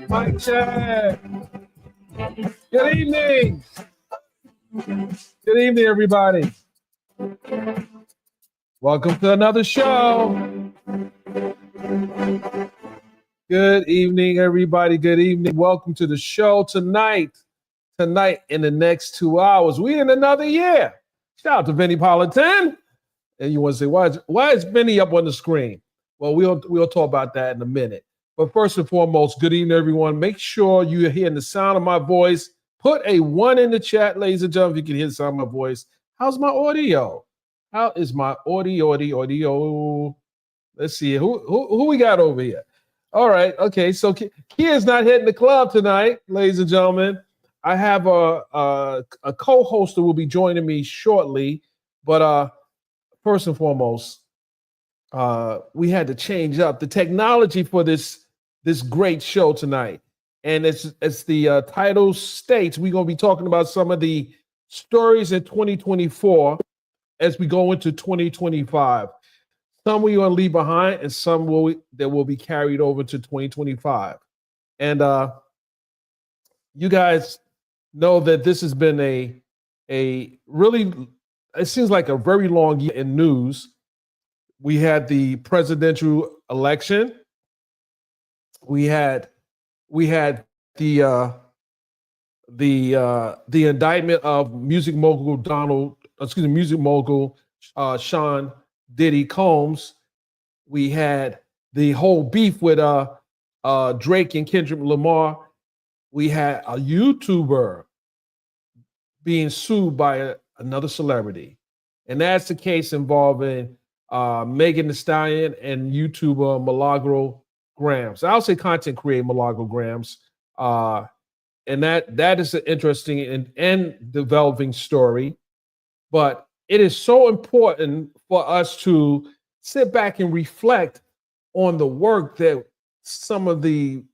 Mic check. Good evening. Good evening, everybody. Welcome to another show. Good evening, everybody. Good evening. Welcome to the show tonight. Tonight, in the next 2 hours, we in another year. Shout out to Vinny Politan. And you want to say, why is Vinny up on the screen? Well, we'll talk about that in a minute. But first and foremost, good evening, everyone. Make sure you're hearing the sound of my voice. Put a 1 in the chat, ladies and gentlemen, if you can hear the sound of my voice. How's my audio? How is my audio? Let's see. Who we got over here? All right. Okay. So Kia's not hitting the club tonight, ladies and gentlemen. I have a co-host that will be joining me shortly. But first and foremost, we had to change up the technology for this great show tonight. And it's the title states, we're going to be talking about some of the stories in 2024 as we go into 2025. Some we're going to leave behind and some that will be carried over to 2025. And you guys know that this has been a really, it seems like a very long year in news. We had the presidential election. We had the indictment of music mogul Sean Diddy Combs. We had the whole beef with Drake and Kendrick Lamar. We had a YouTuber being sued by another celebrity, and that's the case involving Megan Thee Stallion and YouTuber Milagro Grams. I'll say content creator Milagro Grams. And that is an interesting and developing story. But it is so important for us to sit back and reflect on the work that some of the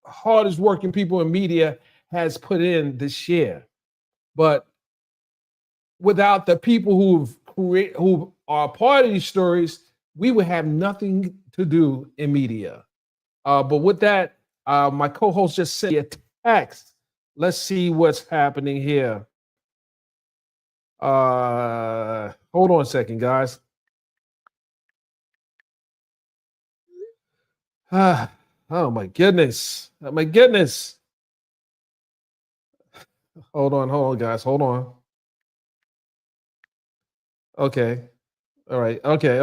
hardest working people in media has put in this year. But without the people who are part of these stories, we would have nothing to do in media. But with that, my co-host just sent me a text. Let's see what's happening here. Hold on a second, guys. Oh my goodness. Oh my goodness. Hold on, guys. Hold on. Okay. All right. Okay.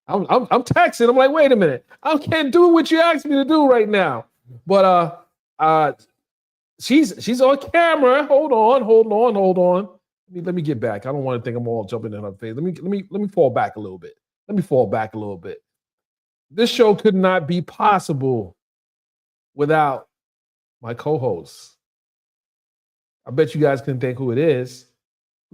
I'm texting. I'm like, wait a minute. I can't do what you asked me to do right now. But she's on camera. Hold on. Let me get back. I don't want to think I'm all jumping in her face. Let me fall back a little bit. This show could not be possible without my co-host. I bet you guys can think who it is.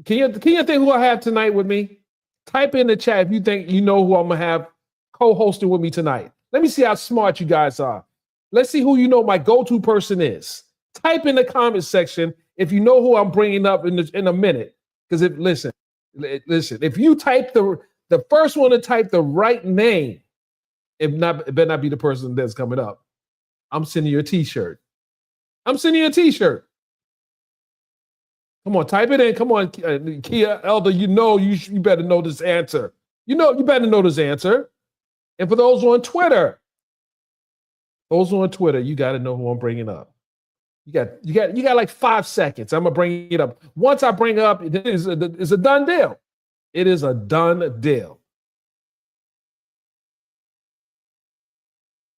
Can you think who I have tonight with me? Type in the chat if you think you know who I'm gonna have co-hosting with me tonight. Let me see how smart you guys are. Let's see who you know my go-to person is. Type in the comment section if you know who I'm bringing up in a minute. Because listen, if you type the first one to type the right name, it better not be the person that's coming up. I'm sending you a t-shirt. Come on, type it in. Come on, Kia Elder. You better know this answer. You better know this answer. And for those on Twitter, you got to know who I'm bringing up. You got like 5 seconds. I'm gonna bring it up. Once I bring it up, it's a done deal. It is a done deal.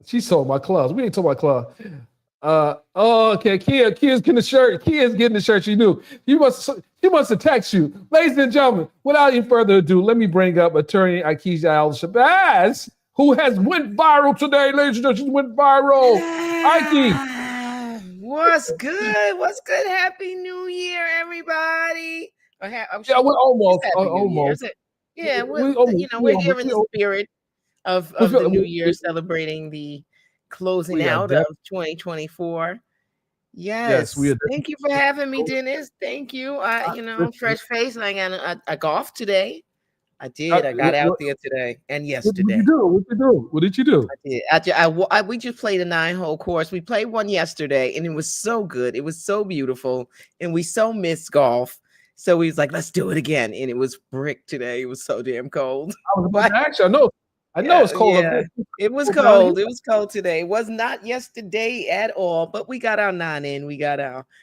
She sold my clubs. We ain't talking about club. Okay. Kia's getting the shirt. Kia's getting the shirt. She knew. She must have texted you. Ladies and gentlemen, without any further ado, let me bring up attorney Akeisha Al-Shabazz, who has went viral today. Ladies and gentlemen, she went viral. Ike. What's good? What's good? Happy New Year, everybody. Yeah, we're almost. Yeah, we're here in the spirit of the New Year, celebrating the closing out of 2024. Yes, thank you for having me, Dennis. Thank you. Fresh face, and I got a golf today. I did. I got out there today and yesterday. What did you do? I did. We just played a 9-hole course. We played one yesterday, and it was so good. It was so beautiful, and we so missed golf. So we was like, let's do it again. And it was brick today. It was so damn cold. I know it's cold. Yeah. It was cold. It was cold today. It was not yesterday at all, but we got our 9 in.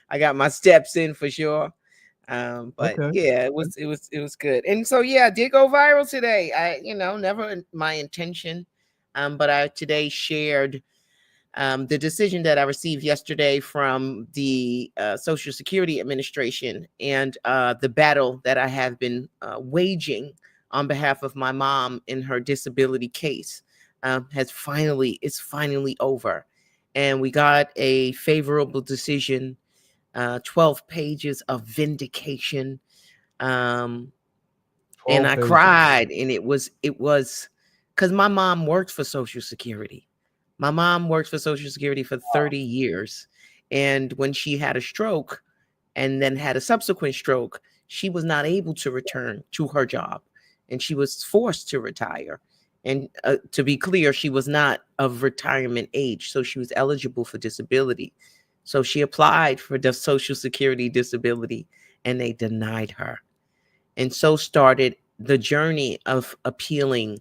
I got my steps in for sure. It was good. And so, I did go viral today. Never my intention. But I today shared the decision that I received yesterday from the Social Security Administration and the battle that I have been waging on behalf of my mom in her disability case is finally over. And we got a favorable decision, 12 pages of vindication. And I cried, and it was because my mom worked for Social Security. My mom worked for Social Security for 30 years. And when she had a stroke and then had a subsequent stroke, she was not able to return to her job. And she was forced to retire. And to be clear, she was not of retirement age, so she was eligible for disability. So she applied for the Social Security disability, and they denied her. And so started the journey of appealing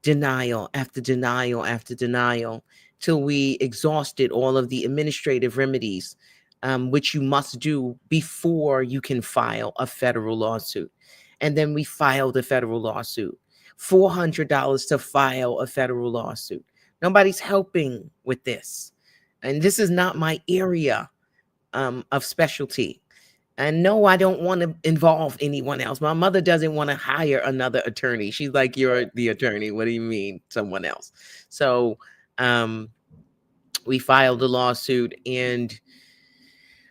denial after denial after denial till we exhausted all of the administrative remedies, which you must do before you can file a federal lawsuit. And then we filed a federal lawsuit, $400 to file a federal lawsuit. Nobody's helping with this. And this is not my area of specialty. And no, I don't want to involve anyone else. My mother doesn't want to hire another attorney. She's like, you're the attorney. What do you mean someone else? So we filed a lawsuit, and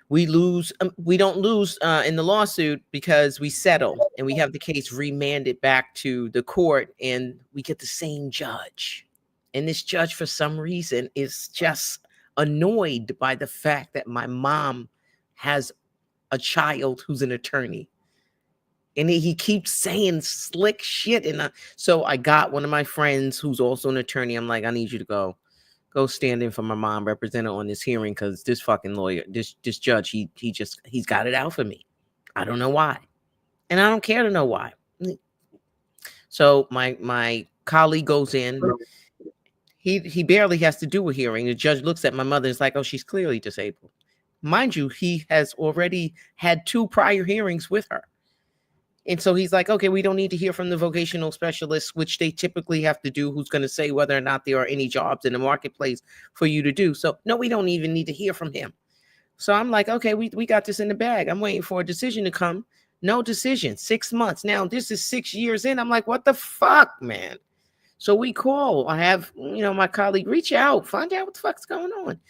we don't lose in the lawsuit because we settle and we have the case remanded back to the court, and we get the same judge. And this judge, for some reason, is just annoyed by the fact that my mom has a child who's an attorney. And he keeps saying slick shit. And so I got one of my friends who's also an attorney. I'm like, I need you to go stand in for my mom, represent her on this hearing, because this fucking lawyer, this judge, he's got it out for me. I don't know why. And I don't care to know why. So my colleague goes in. He barely has to do a hearing. The judge looks at my mother and is like, oh, she's clearly disabled. Mind you, he has already had 2 prior hearings with her. And so he's like, okay, we don't need to hear from the vocational specialists, which they typically have to do, who's going to say whether or not there are any jobs in the marketplace for you to do. So no, we don't even need to hear from him. So I'm like, okay, we got this in the bag. I'm waiting for a decision to come. No decision. 6 months. Now this is 6 years in. I'm like, what the fuck, man? So we call. I have, my colleague reach out, find out what the fuck's going on.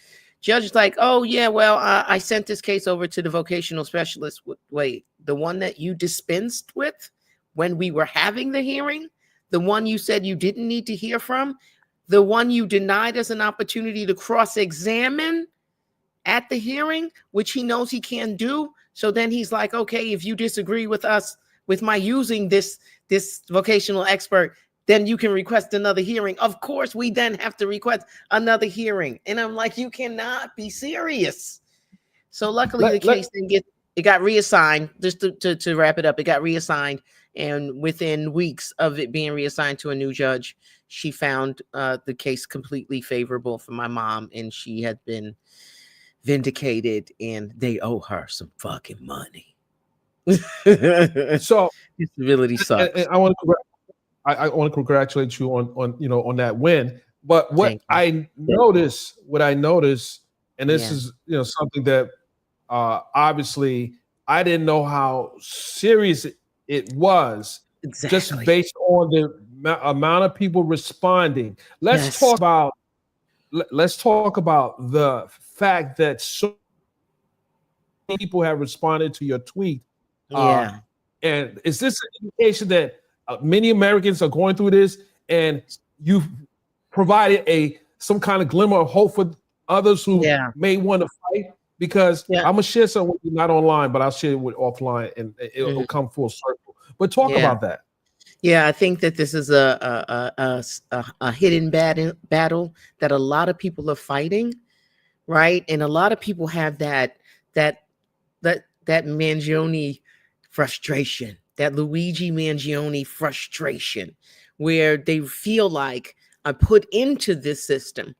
Judge is like, oh, yeah, well, I sent this case over to the vocational specialist. Wait, the one that you dispensed with when we were having the hearing? The one you said you didn't need to hear from? The one you denied us an opportunity to cross-examine at the hearing, which he knows he can't do? So then he's like, okay, if you disagree with us, with my using this vocational expert, then you can request another hearing. Of course, we then have to request another hearing. And I'm like, you cannot be serious. So luckily the case didn't get. it got reassigned. Just to wrap it up, it got reassigned, and within weeks of it being reassigned to a new judge, she found the case completely favorable for my mom, and she had been vindicated, and they owe her some fucking money. So disability sucks. And I want to congratulate you on that win. But what I noticed, and this is something that obviously I didn't know how serious it was, just based on the amount of people responding. Let's talk about the fact that so many people have responded to your tweet. And is this an indication that many Americans are going through this, and you've provided some kind of glimmer of hope for others who may want to fight? Because I'm gonna share something with you, not online, but I'll share it with offline, and it'll come full circle. But talk about that. Yeah, I think that this is a hidden battle that a lot of people are fighting, right? And a lot of people have that Mangione frustration, that Luigi Mangione frustration, where they feel like, I put into this system,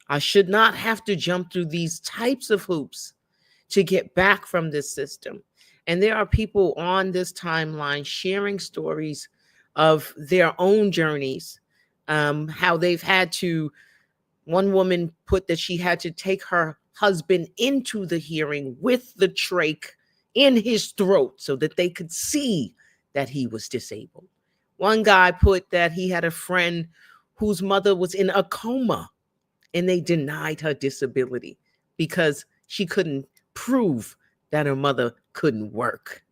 I should not have to jump through these types of hoops to get back from this system. And there are people on this timeline sharing stories of their own journeys, how they've had to, one woman put that she had to take her husband into the hearing with the trach in his throat so that they could see that he was disabled. One guy put that he had a friend whose mother was in a coma, and they denied her disability because she couldn't prove that her mother couldn't work.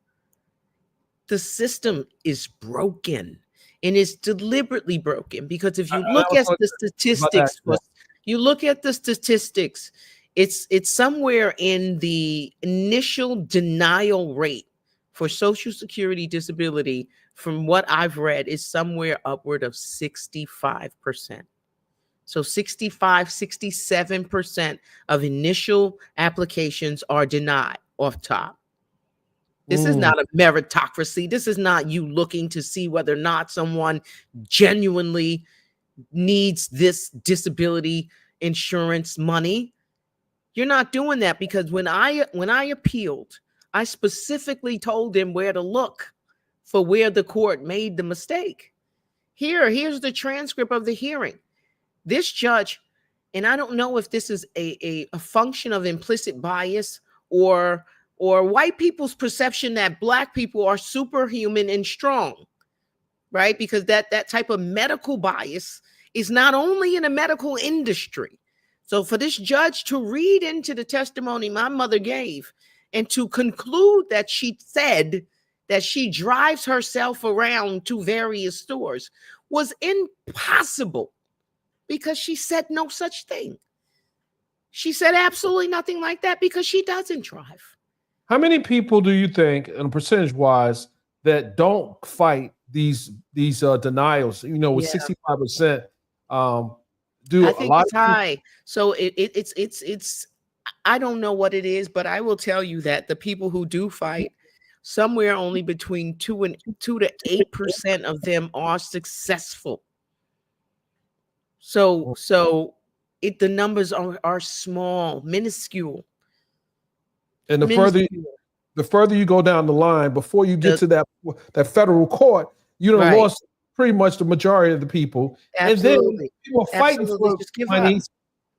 The system is broken, and it's deliberately broken, because if you look at the statistics, it's somewhere in the initial denial rate for Social Security disability, from what I've read, is somewhere upward of 65%. So 65, 67% of initial applications are denied off top. This is not a meritocracy. This is not you looking to see whether or not someone genuinely needs this disability insurance money. You're not doing that, because when I appealed, I specifically told them where to look for where the court made the mistake. Here's the transcript of the hearing. This judge, and I don't know if this is a function of implicit bias or white people's perception that Black people are superhuman and strong, right? Because that type of medical bias is not only in the medical industry. So for this judge to read into the testimony my mother gave and to conclude that she said that she drives herself around to various stores was impossible, because she said no such thing. She said absolutely nothing like that, because she doesn't drive. How many people do you think, and percentage-wise, that don't fight these denials? With 65%, do I think it's high. So it's I don't know what it is, but I will tell you that the people who do fight, somewhere only between 2 to 8% of them are successful. So the numbers are small, minuscule. And the further you go down the line, before you get to that federal court, you done lost pretty much the majority of the people. Absolutely. And then people are fighting for money.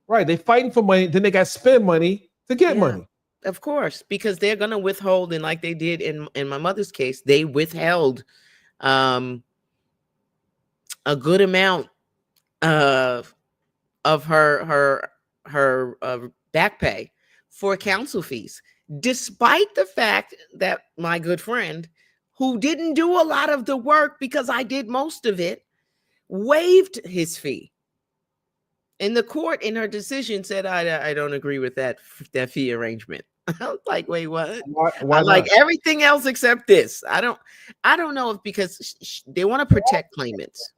Right. They fighting for money. Then they got to spend money to get money. Of course, because they're going to withhold. And like they did in my mother's case, they withheld a good amount of her back pay for counsel fees, despite the fact that my good friend, who didn't do a lot of the work because I did most of it, waived his fee. And the court, in her decision, said, I don't agree with that fee arrangement. I was like, wait, what? Why I like everything else except this. I don't know if because they want to protect claimants,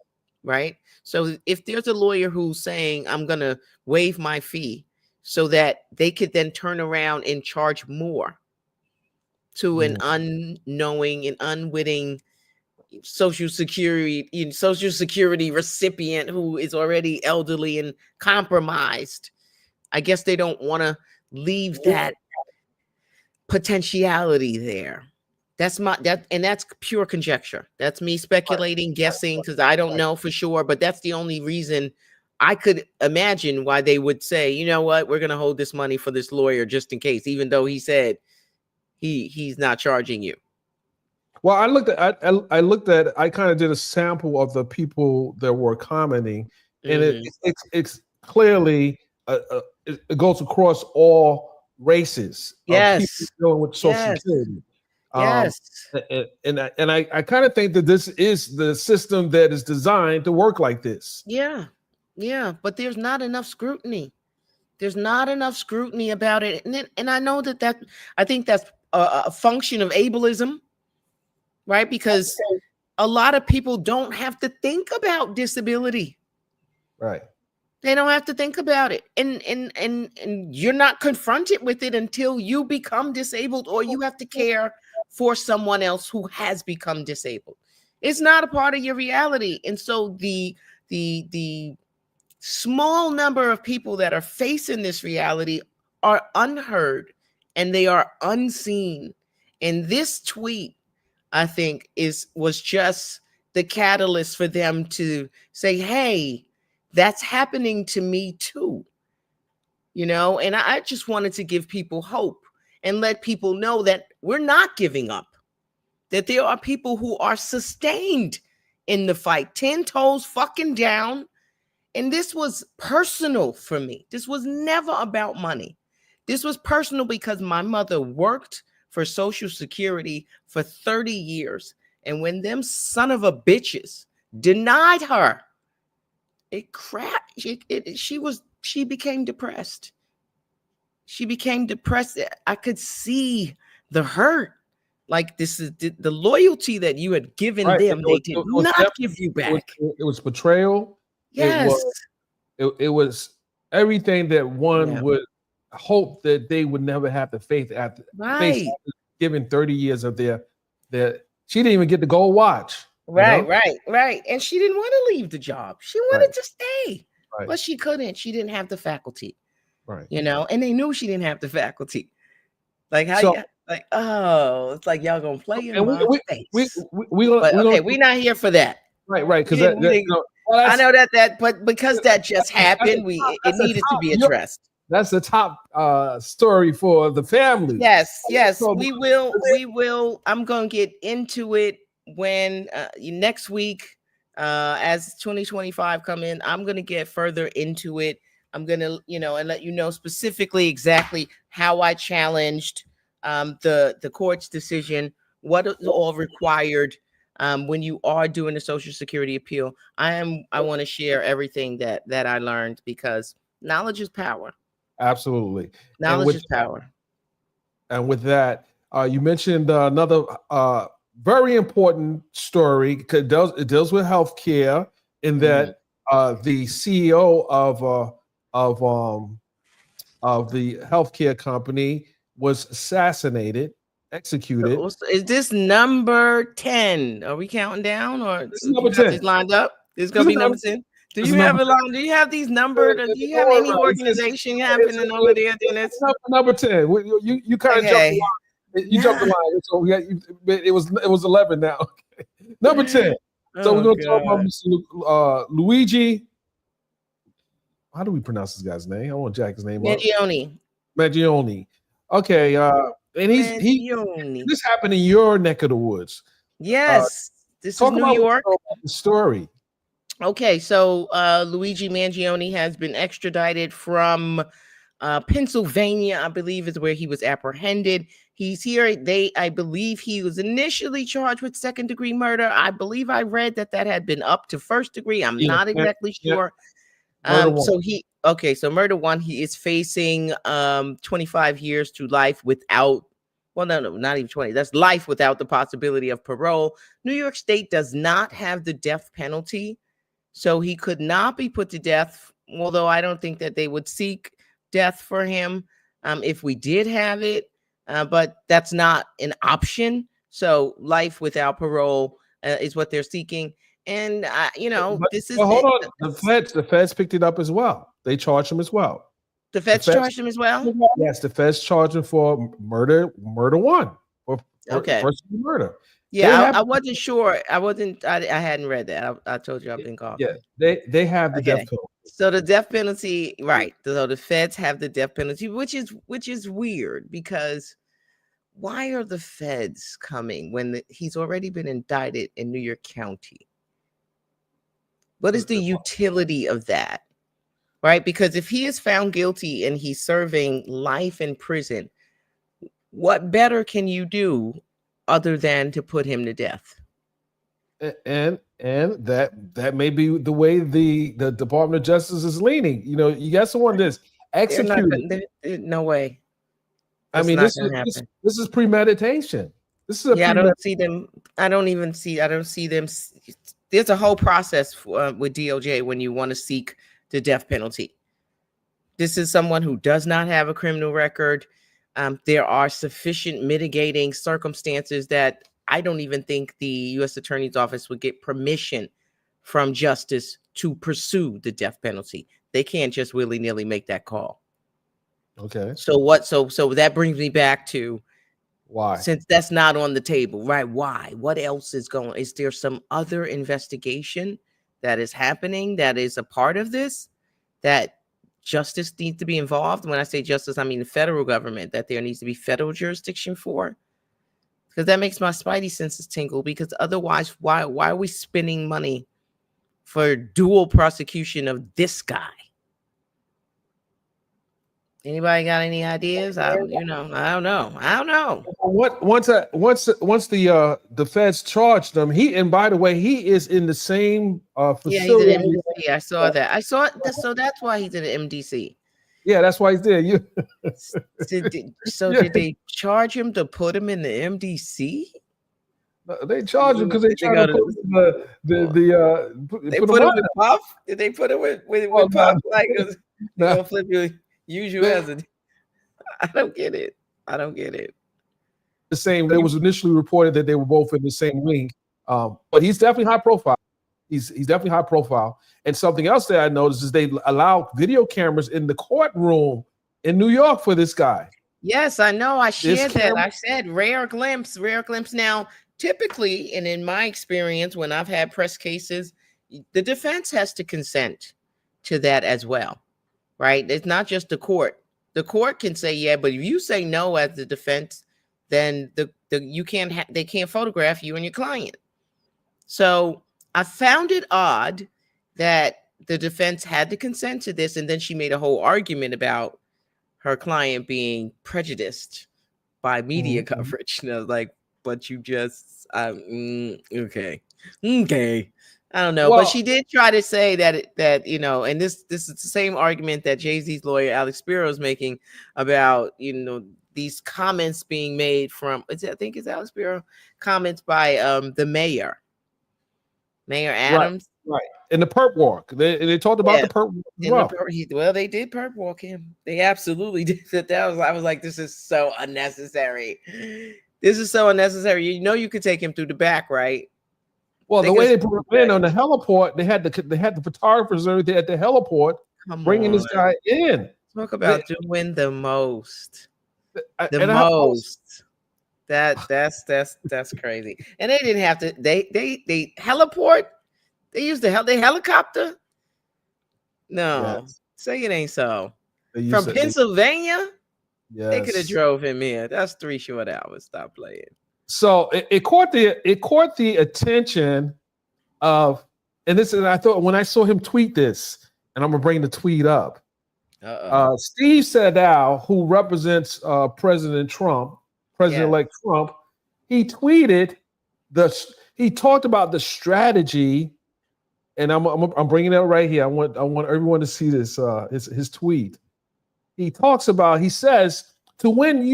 right? So if there's a lawyer who's saying, I'm going to waive my fee so that they could then turn around and charge more, to an unknowing and unwitting social security recipient who is already elderly and compromised. I guess they don't want to leave that potentiality there. That's pure conjecture. That's me speculating, guessing, because I don't know for sure, but that's the only reason I could imagine why they would say, you know what, we're going to hold this money for this lawyer just in case, even though he said he's not charging you. Well, I looked at I kind of did a sample of the people that were commenting, and it's clearly it goes across all races. Yes, of people dealing with Social Security. Yes, and I kind of think that this is the system that is designed to work like this. Yeah, but there's not enough scrutiny. There's not enough scrutiny about it, and I know that I think that's a function of ableism. Right? Because a lot of people don't have to think about disability. Right. They don't have to think about it. And you're not confronted with it until you become disabled or you have to care for someone else who has become disabled. It's not a part of your reality. And so the small number of people that are facing this reality are unheard and they are unseen. And this tweet, I think, was just the catalyst for them to say, hey, that's happening to me too. And I just wanted to give people hope and let people know that we're not giving up, that there are people who are sustained in the fight, 10 toes fucking down. And this was personal for me. This was never about money. This was personal because my mother worked for Social Security for 30 years. And when them son of a bitches denied her, she became depressed. She became depressed. I could see the hurt. Like, this is the loyalty that you had given them. They did not give you back. It was betrayal. Yes. It was everything that one would hope that they would never have to face after given 30 years of their she didn't even get the gold watch. Right. And she didn't want to leave the job. She wanted to stay. But she couldn't. She didn't have the faculty. Right. And they knew she didn't have the faculty. Like how it's like y'all gonna play in my face. We're not here for that. Right. Because I know that, but because that just happened, it needed to be addressed. That's the top story for the family. Yes, we will. I'm gonna get into it when next week, as 2025 come in. I'm gonna get further into it. I'm gonna, and let you know specifically exactly how I challenged the court's decision, what is all required when you are doing a Social Security appeal. I want to share everything that I learned because knowledge is power. Absolutely. Knowledge is power. And with that, you mentioned another very important story because it deals with healthcare in that the CEO of the healthcare company was assassinated, executed. Is this number 10? Are we counting down or this is number 10? This lined up? This is gonna be number 10. Do you have these numbered? Do you have any organization happening over there? Number 10. You kind of jumped the line. You jumped the line. So it was 11 now. Number 10. So we're going to talk about Mr. Luigi. How do we pronounce this guy's name? I want Jack's name. Mangione. Okay. And this happened in your neck of the woods. Yes. This is New York. The story. Okay, so Luigi Mangione has been extradited from Pennsylvania, I believe is where he was apprehended. He's here. I believe he was initially charged with second-degree murder. I believe I read that had been up to first degree. I'm not exactly sure. So murder one, he is facing 25 years to life without, well, no, not even 20. That's life without the possibility of parole. New York State does not have the death penalty. So he could not be put to death, although I don't think that they would seek death for him if we did have it. but that's not an option. So life without parole is what they're seeking. And this is hold on. The feds picked it up as well. They charged him as well. The feds charged him as well. Yes, the feds charged him for murder one, or first degree murder. Yeah, I wasn't sure. I hadn't read that. I told you I've been gone. Yeah, they have the death penalty. So the death penalty, right? So the feds have the death penalty, which is weird, because why are the feds coming when he's already been indicted in New York County? What is the utility of that? Right? Because if he is found guilty and he's serving life in prison, what better can you do other than to put him to death? And that may be the way the Department of Justice is leaning. You got someone that's executed. No way. That's this is premeditation. This is I don't see them. I don't see them. There's a whole process with DOJ when you want to seek the death penalty. This is someone who does not have a criminal record. There are sufficient mitigating circumstances that I don't even think the U.S. Attorney's Office would get permission from justice to pursue the death penalty. They can't just willy-nilly make that call. Okay. So what? So that brings me back to why? Since that's not on the table, right? Why? What else is going? Is there some other investigation that is happening that is a part of this that justice needs to be involved? When I say justice, I mean the federal government, that there needs to be federal jurisdiction for. Because that makes my spidey senses tingle, because otherwise, why are we spending money for dual prosecution of this guy? Anybody got any ideas? I don't know. Once the feds charged him, and by the way, he is in the same facility. Yeah, he's at MDC. I saw that. I saw it. So that's why he's at MDC. Yeah, that's why he's there. Did they charge him to put him in the MDC? They charge him because they try to put they put him with Puff. Did they put him with Puff? Like, gonna flip you. Use you as a. I don't get it. The same. It was initially reported that they were both in the same wing, but he's definitely high profile. He's definitely high profile. And something else that I noticed is they allow video cameras in the courtroom in New York for this guy. Yes, I know. I shared that. I said rare glimpse. Now, typically, and in my experience, when I've had press cases, the defense has to consent to that as well. Right? It's not just the court. The court can say, yeah, but if you say no as the defense, then they can't photograph you and your client. So I found it odd that the defense had to consent to this, and then she made a whole argument about her client being prejudiced by media coverage. And I was like, but you just okay. I don't know, but she did try to say that and this is the same argument that Jay-Z's lawyer Alex Spiro is making about these comments being made from I think it's Alex Spiro, comments by the Mayor Adams, right? In the perp walk, they talked about the perp walk. Well, they did perp walk him. They absolutely did that. I was like, this is so unnecessary. You could take him through the back, right? Well, the way they put him in on the heliport, they had the photographers at the heliport bringing this guy in. Talk about doing the most. That's crazy. And they didn't have to. They heliport. They used the helicopter. No, say it ain't so. From Pennsylvania, they could have drove him here. That's 3 short hours. Stop playing. So it caught the attention of, and I thought when I saw him tweet this, and I'm gonna bring the tweet up. Steve Sadow, who represents President-elect Trump, he tweeted he talked about the strategy, and I'm bringing it up right here. I want everyone to see this his tweet. He says to win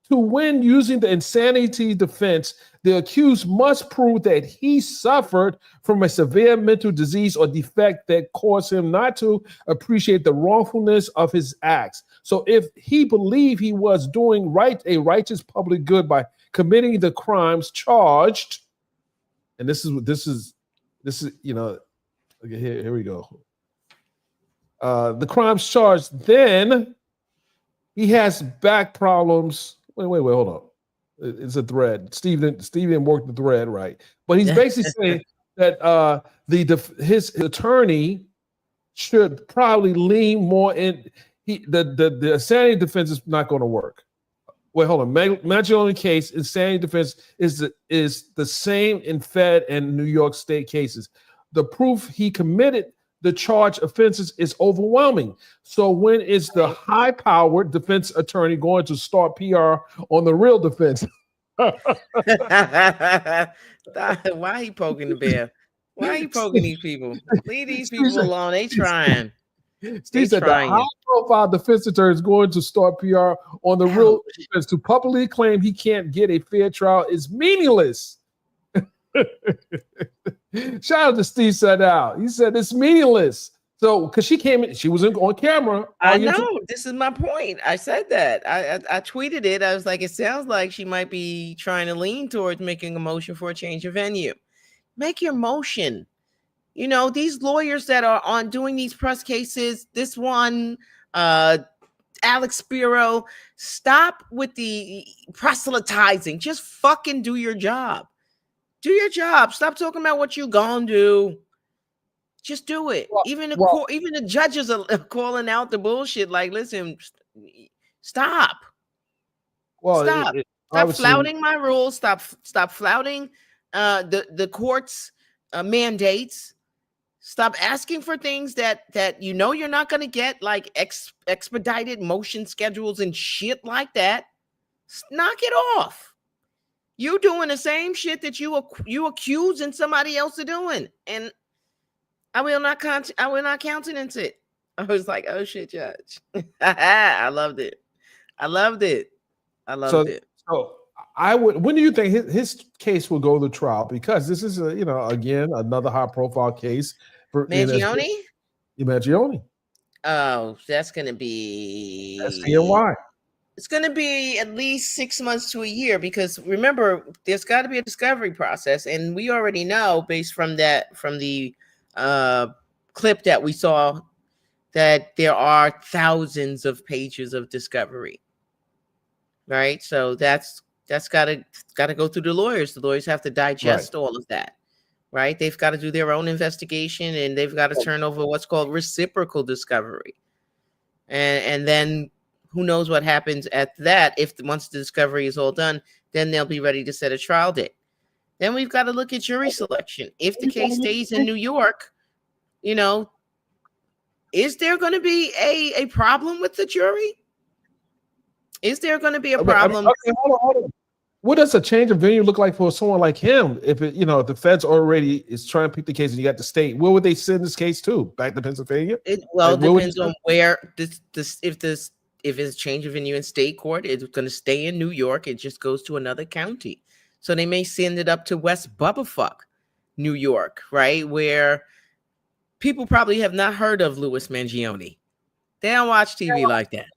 To win using the insanity defense, the accused must prove that he suffered from a severe mental disease or defect that caused him not to appreciate the wrongfulness of his acts. So if he believed he was doing a righteous public good by committing the crimes charged, and this is okay, here we go. The crimes charged, then he has back problems. Wait, hold on. It's a thread. Steven worked the thread right, but he's basically saying that his attorney should probably lean more in. The insanity defense is not going to work. Wait, hold on. Mangione case, insanity defense is the same in Fed and New York State cases. The proof he committed the charged offenses is overwhelming. So when is the high-powered defense attorney going to start PR on the real defense? Why are you poking the bear? Why are you poking these people? Leave these people alone. They trying. Steve said the high-profile defense attorney is going to start PR on the real defense. To publicly claim he can't get a fair trial is meaningless. Shout out to Steve Sadal. He said it's meaningless. So, because she was on camera. I know. This is my point. I said that. I tweeted it. I was like, it sounds like she might be trying to lean towards making a motion for a change of venue. Make your motion. You know, these lawyers that are on doing these press cases, this one, Alex Spiro, stop with the proselytizing. Just fucking do your job. Do your job. Stop talking about what you gonna do. Just do it. Even the judges are calling out the bullshit. Like, listen, stop. Stop. Stop flouting my rules. Stop flouting the court's mandates. Stop asking for things that you know you're not going to get, like expedited motion schedules and shit like that. Knock it off. You doing the same shit that you accusing somebody else of doing, and I will not countenance it. I was like, oh shit, Judge. I loved it. So I would. When do you think his case will go to trial? Because this is again another high profile case for Mangione. Mangione. Oh, that's gonna be SDNY. It's going to be at least 6 months to a year, because remember, there's got to be a discovery process. And we already know, based from the clip that we saw, that there are thousands of pages of discovery. Right. So that's got to go through the lawyers. The lawyers have to digest all of that. Right. They've got to do their own investigation, and they've got to turn over what's called reciprocal discovery. And then who knows what happens at that? Once the discovery is all done, then they'll be ready to set a trial date. Then we've got to look at jury selection. If the case stays in New York, is there going to be a problem with the jury? Is there going to be a problem? Hold on. What does a change of venue look like for someone like him? If the feds already is trying to pick the case and you got the state, where would they send this case to? Back to Pennsylvania? It depends on where if it's a change of venue in state court, it's going to stay in New York. It just goes to another county. So they may send it up to West Bubblefuck, New York, right? Where people probably have not heard of Louis Mangione. They don't watch TV like that,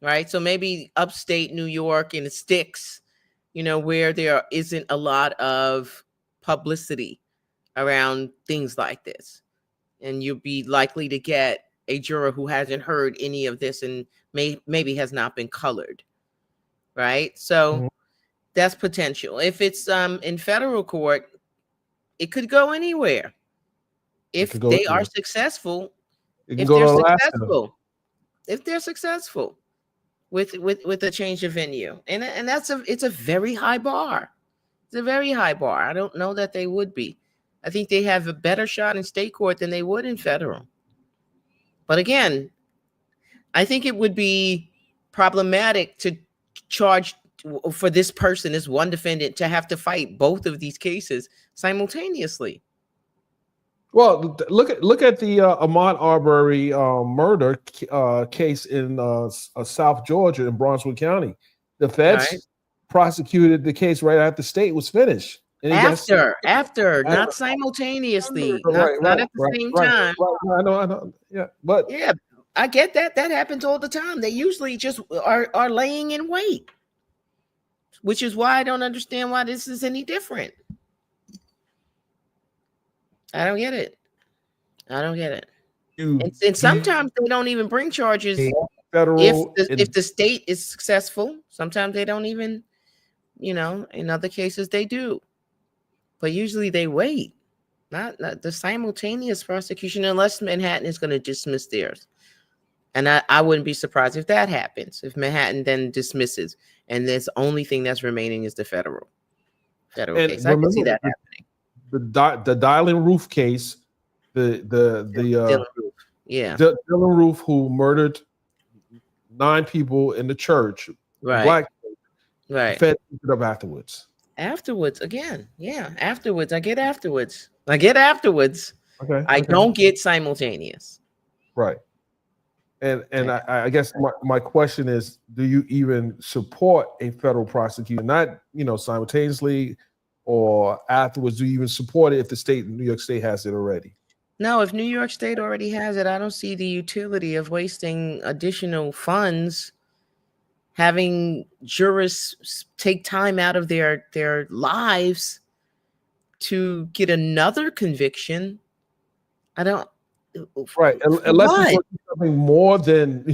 right? So maybe upstate New York in the sticks, where there isn't a lot of publicity around things like this. And you'll be likely to get a juror who hasn't heard any of this and maybe has not been colored, right? So that's potential. If it's in federal court, it could go anywhere. If they are successful, if they're successful with a change of venue, and it's a very high bar. It's a very high bar. I don't know that they would be. I think they have a better shot in state court than they would in federal. But again, I think it would be problematic to charge for this person, this one defendant, to have to fight both of these cases simultaneously. Well, look at the Ahmaud Arbery murder case in South Georgia in Brunswick County. The feds prosecuted the case right after state was finished. And After, not simultaneously, not at the same time. Right. I know. Yeah, but yeah, I get that. That happens all the time. They usually just are laying in wait, which is why I don't understand why this is any different. I don't get it. And sometimes they don't even bring charges if the state is successful. Sometimes they don't even, in other cases they do. But usually they wait. Not the simultaneous prosecution, unless Manhattan is going to dismiss theirs. And I wouldn't be surprised if that happens, if Manhattan then dismisses, and the only thing that's remaining is the federal case. I can see that happening. The Dylan Roof case, Dylan Roof, who murdered 9 people in the church, right? Fed it up afterwards. Afterwards, again, yeah. Afterwards, I get afterwards. Okay. I don't get simultaneous. Right. And I guess my question is, do you even support a federal prosecution? Not, simultaneously or afterwards. Do you even support it if New York State has it already? No, if New York State already has it, I don't see the utility of wasting additional funds, having jurists take time out of their lives to get another conviction. I don't. Right, unless it's something more than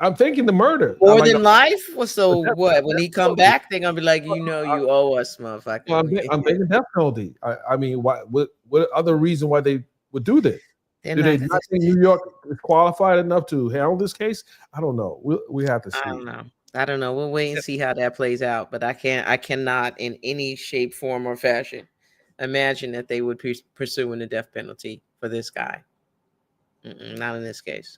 I'm thinking the murder. More than life. Well, so what? When he come back, they're gonna be like, you owe us, motherfucker. I'm thinking death penalty. I mean, what other reason why they would do that? Do they not think New York is qualified enough to handle this case? I don't know. We have to see. I don't know. We'll wait and see how that plays out. But I cannot in any shape, form, or fashion imagine that they would be pursuing the death penalty for this guy. Not in this case.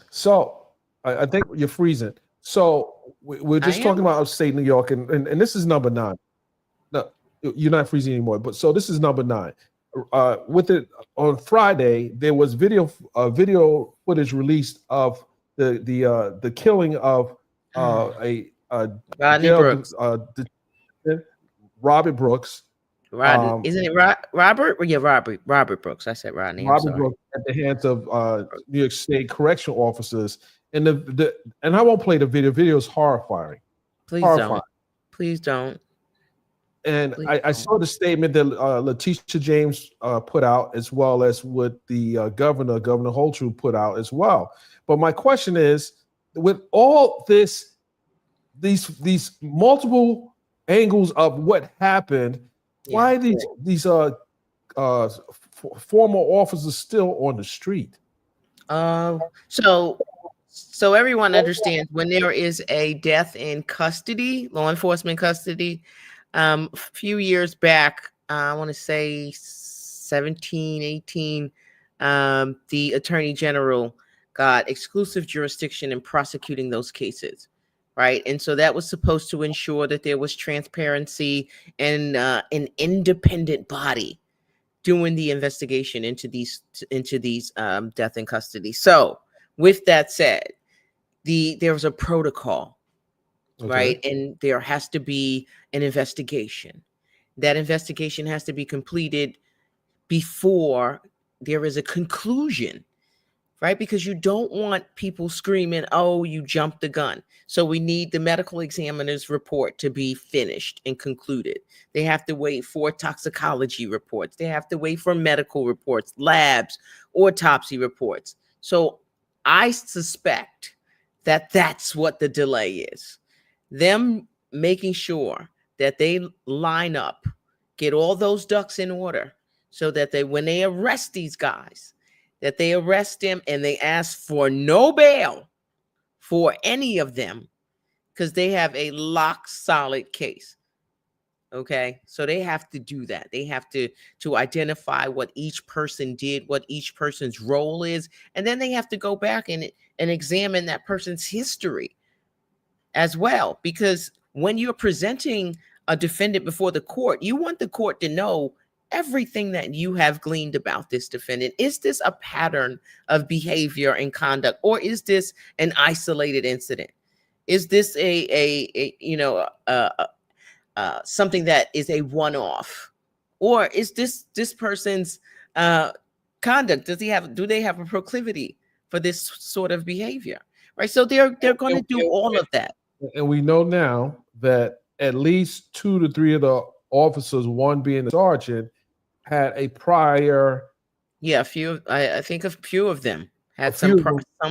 So I think you're freezing. So we're just talking about upstate New York, and this is number 9. No, you're not freezing anymore. But so this is number 9. With it on Friday, there was video footage released of the killing of Robert Brooks. Isn't it Robert? Yeah, Robert Brooks. I said Rodney. Robert Brooks at the hands of New York State correctional officers. And and I won't play the video. Video is horrifying. Please don't. And I saw the statement that Letitia James put out, as well as what the Governor Hochul, put out as well. But my question is, with all these multiple angles of what happened, why are these former officers still on the street? So everyone understands, when there is a death in custody, law enforcement custody, a few years back, I want to say 17, 18, the Attorney General got exclusive jurisdiction in prosecuting those cases. Right. And so that was supposed to ensure that there was transparency and an independent body doing the investigation into these death in custody. So with that said, there was a protocol, right? And there has to be an investigation. That investigation has to be completed before there is a conclusion. Right? Because you don't want people screaming, oh, you jumped the gun. So we need the medical examiner's report to be finished and concluded. They have to wait for toxicology reports. They have to wait for medical reports, labs, autopsy reports. So I suspect that that's what the delay is. Them making sure that they line up, get all those ducks in order, so that when they arrest these guys, that they arrest them and they ask for no bail for any of them, because they have a lock solid case. Okay, so they have to do that. They have to identify what each person did, what each person's role is, and then they have to go back and examine that person's history as well. Because when you're presenting a defendant before the court, you want the court to know everything that you have gleaned about this defendant. Is this a pattern of behavior and conduct, or is this an isolated incident? Is this a something that is a one-off, or is this person's conduct? Do they have a proclivity for this sort of behavior? Right. So they're going to do all of that. And we know now that at least 2 to 3 of the officers, one being the sergeant, had a prior. Yeah, a few. I think a few of them had some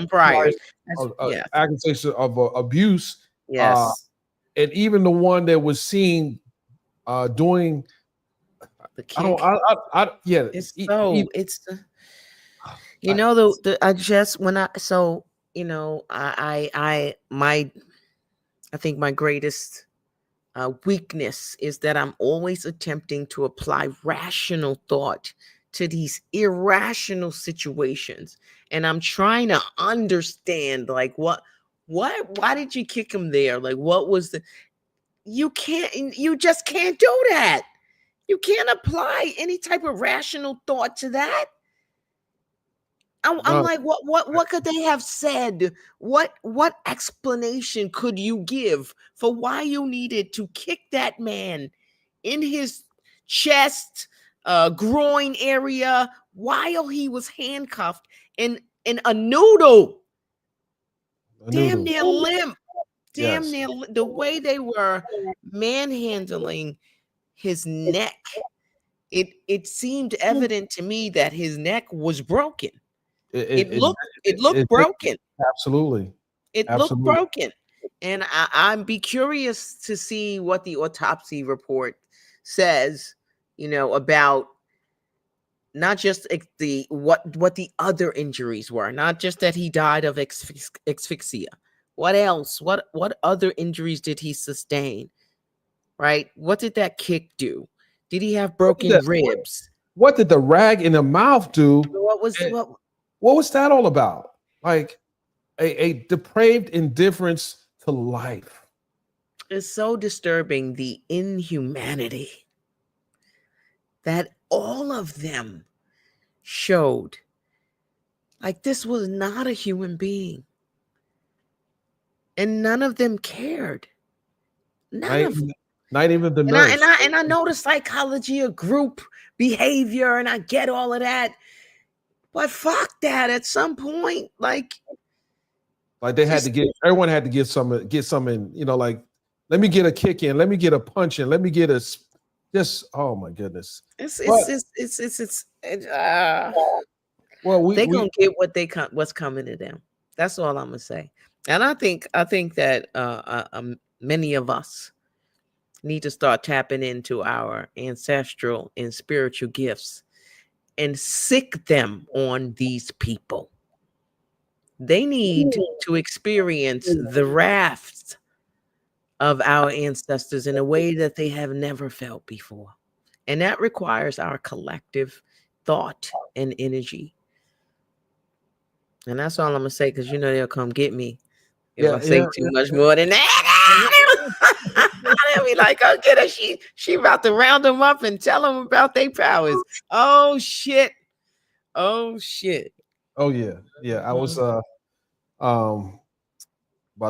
priors. Accusation of abuse. Yes. And even the one that was seen doing the kick. It's I think my greatest weakness is that I'm always attempting to apply rational thought to these irrational situations, and I'm trying to understand, like, why did you kick him there? Like, what was you just can't do that. You can't apply any type of rational thought to that. I'm like, what could they have said? What explanation could you give for why you needed to kick that man in his chest, groin area while he was handcuffed in a noodle? Damn near limp. Damn near the way they were manhandling his neck. It seemed evident to me that his neck was broken. It looked broken. Absolutely. It looked broken. And I'm be curious to see what the autopsy report says, about not just what the other injuries were, not just that he died of asphyxia. What else? What other injuries did he sustain? Right? What did that kick do? Did he have broken ribs? What did the rag in the mouth do? What was that all about? Like a depraved indifference to life. It's so disturbing, the inhumanity that all of them showed. Like, this was not a human being. And none of them cared. Not even the nurse. And I know the psychology of group behavior, and I get all of that. But fuck that. At some point, like they had to get, everyone had to get some in, like, let me get a kick in, let me get a punch in, let me get oh my goodness. Well, they're gonna get what's coming to them. That's all I'm gonna say. And I think that many of us need to start tapping into our ancestral and spiritual gifts and sick them on these people. They need to experience the wrath of our ancestors in a way that they have never felt before. And that requires our collective thought and energy. And that's all I'm going to say, because they'll come get me if I say too much more than that. They'll be like, oh, get her. She about to round them up and tell them about their powers. Oh, shit. Oh, shit. Oh, yeah. Yeah, I was about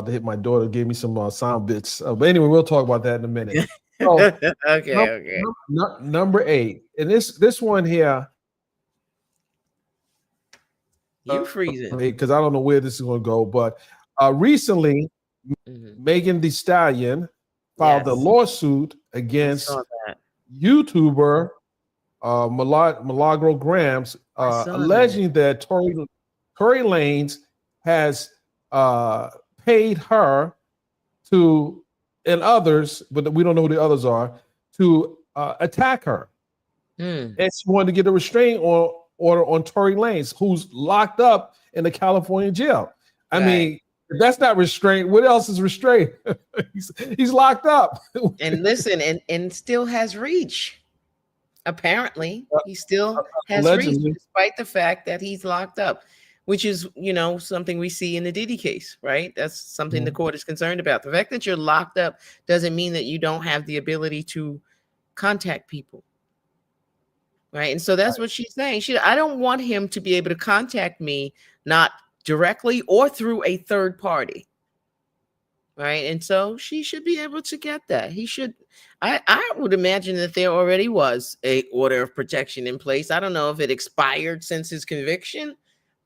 to hit my daughter, gave me some sound bits. But anyway, we'll talk about that in a minute. So, okay. Number 8. And this one here. You freezing. Because I don't know where this is going to go. But recently, Megan Thee Stallion filed a lawsuit against YouTuber Milagro Grams, alleging that Tory Lanez has paid her to, and others, but we don't know who the others are, to attack her. And she wanted to get a restraining order on Tory Lanez, who's locked up in the California jail. I mean, if that's not restraint, what else is restraint? he's locked up. And listen, and still has reach. Apparently, he still has reach, despite the fact that he's locked up, which is, something we see in the Diddy case, right? That's something the court is concerned about. The fact that you're locked up doesn't mean that you don't have the ability to contact people, right? And so that's what she's saying. I don't want him to be able to contact me, not directly or through a third party. right? And so she should be able to get that. He should. I would imagine that there already was a order of protection in place. I don't know if it expired since his conviction,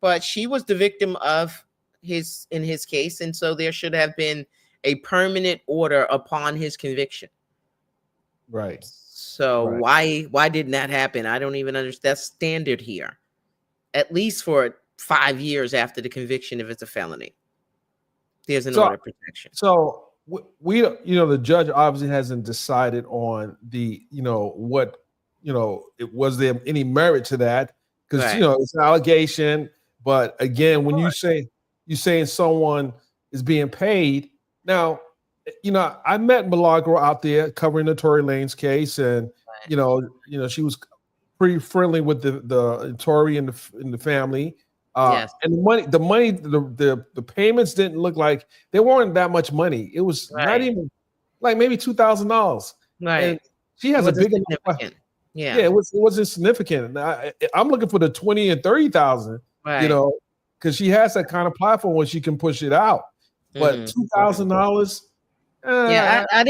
but she was the victim of in his case, and so there should have been a permanent order upon his conviction. Right. So why didn't that happen? I don't even understand. That's standard here. At least for 5 years after the conviction, if it's a felony, there's an order of protection. So we the judge obviously hasn't decided on the what it was there any merit to that, because it's an allegation. But again, when you're saying someone is being paid now, I met Milagro out there covering the Tory Lanez case, and she was pretty friendly with the Tory and the family. Yes. And the payments didn't look like they weren't that much money. It was not even like maybe $2,000. Right. And she has a big it wasn't significant. I'm looking for the 20 and 30,000. Right. Because she has that kind of platform where she can push it out. But $2,000. I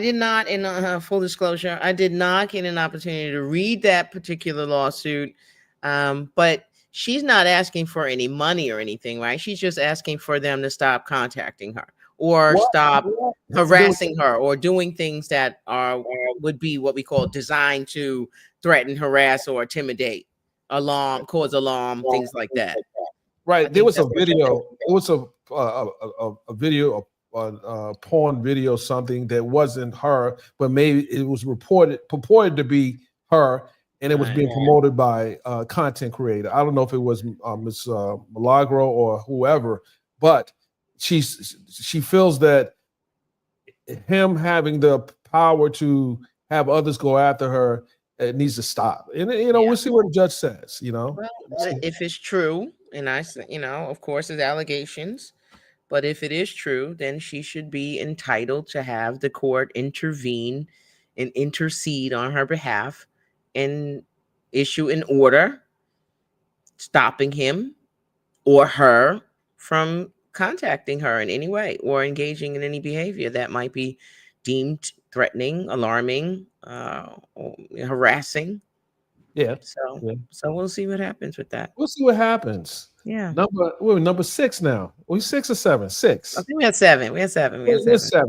did not, in full disclosure, I did not get an opportunity to read that particular lawsuit. But she's not asking for any money or anything, right? She's just asking for them to stop contacting her or stop harassing her or doing things that would be what we call designed to threaten, harass, or intimidate, cause alarm, things like that. Right. There was a video. It was a video, a porn video, something that wasn't her, but maybe it was purported to be her, and it was being promoted by a content creator. I don't know if it was Miss Milagro or whoever, but she feels that him having the power to have others go after her, it needs to stop. And we'll see what the judge says. Well, if it's true, and I say, of course, there's allegations, but if it is true, then she should be entitled to have the court intervene and intercede on her behalf and issue an order stopping him or her from contacting her in any way or engaging in any behavior that might be deemed threatening, alarming, or harassing. Yeah. So we'll see what happens with that. We'll see what happens. Yeah. We're number 6 now. We 6 or 7? 6. I think we had 7. We had 7.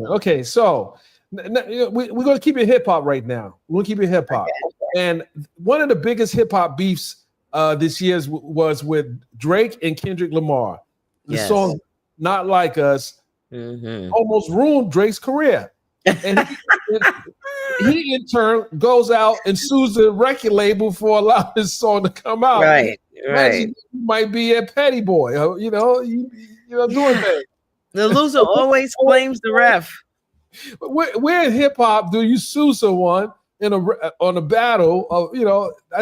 Okay, so we're going to keep it hip hop right now. We're going to keep it hip hop. Okay. And one of the biggest hip hop beefs this year was with Drake and Kendrick Lamar. The song "Not Like Us" almost ruined Drake's career. And he in turn goes out and sues the record label for allowing his song to come out. Right. He might be a petty boy, doing things. The loser always blames the ref. Where in hip hop do you sue someone on a battle of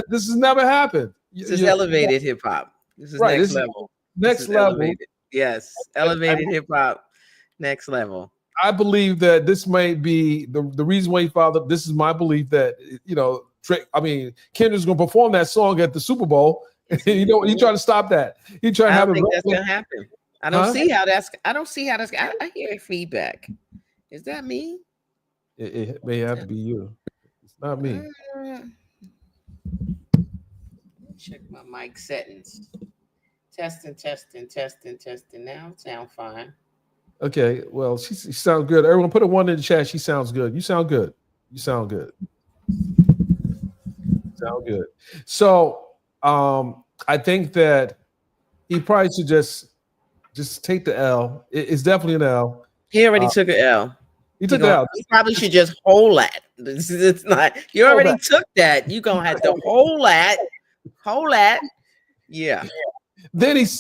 this has never happened? This is elevated hip hop. This is next level. Next level. Elevated. Yes, elevated hip hop. Next level. I believe that this may be the reason why he filed. This is my belief that Kendrick's going to perform that song at the Super Bowl. He trying to stop that. He trying to have it. That's going to happen. I don't see how that's. I hear feedback. Is that me? It may have to be you. It's not me. Check my mic settings. Testing. Now sound fine. Okay, well, she sounds good. Everyone put a 1 in the chat. She sounds good. You sound good. Sound good. So I think that he probably should just take the L. It's definitely an L. He already took an L. He took the L. He probably should just hold that. It's not. You already took that. You're gonna have to hold that. Yeah. Then Drake is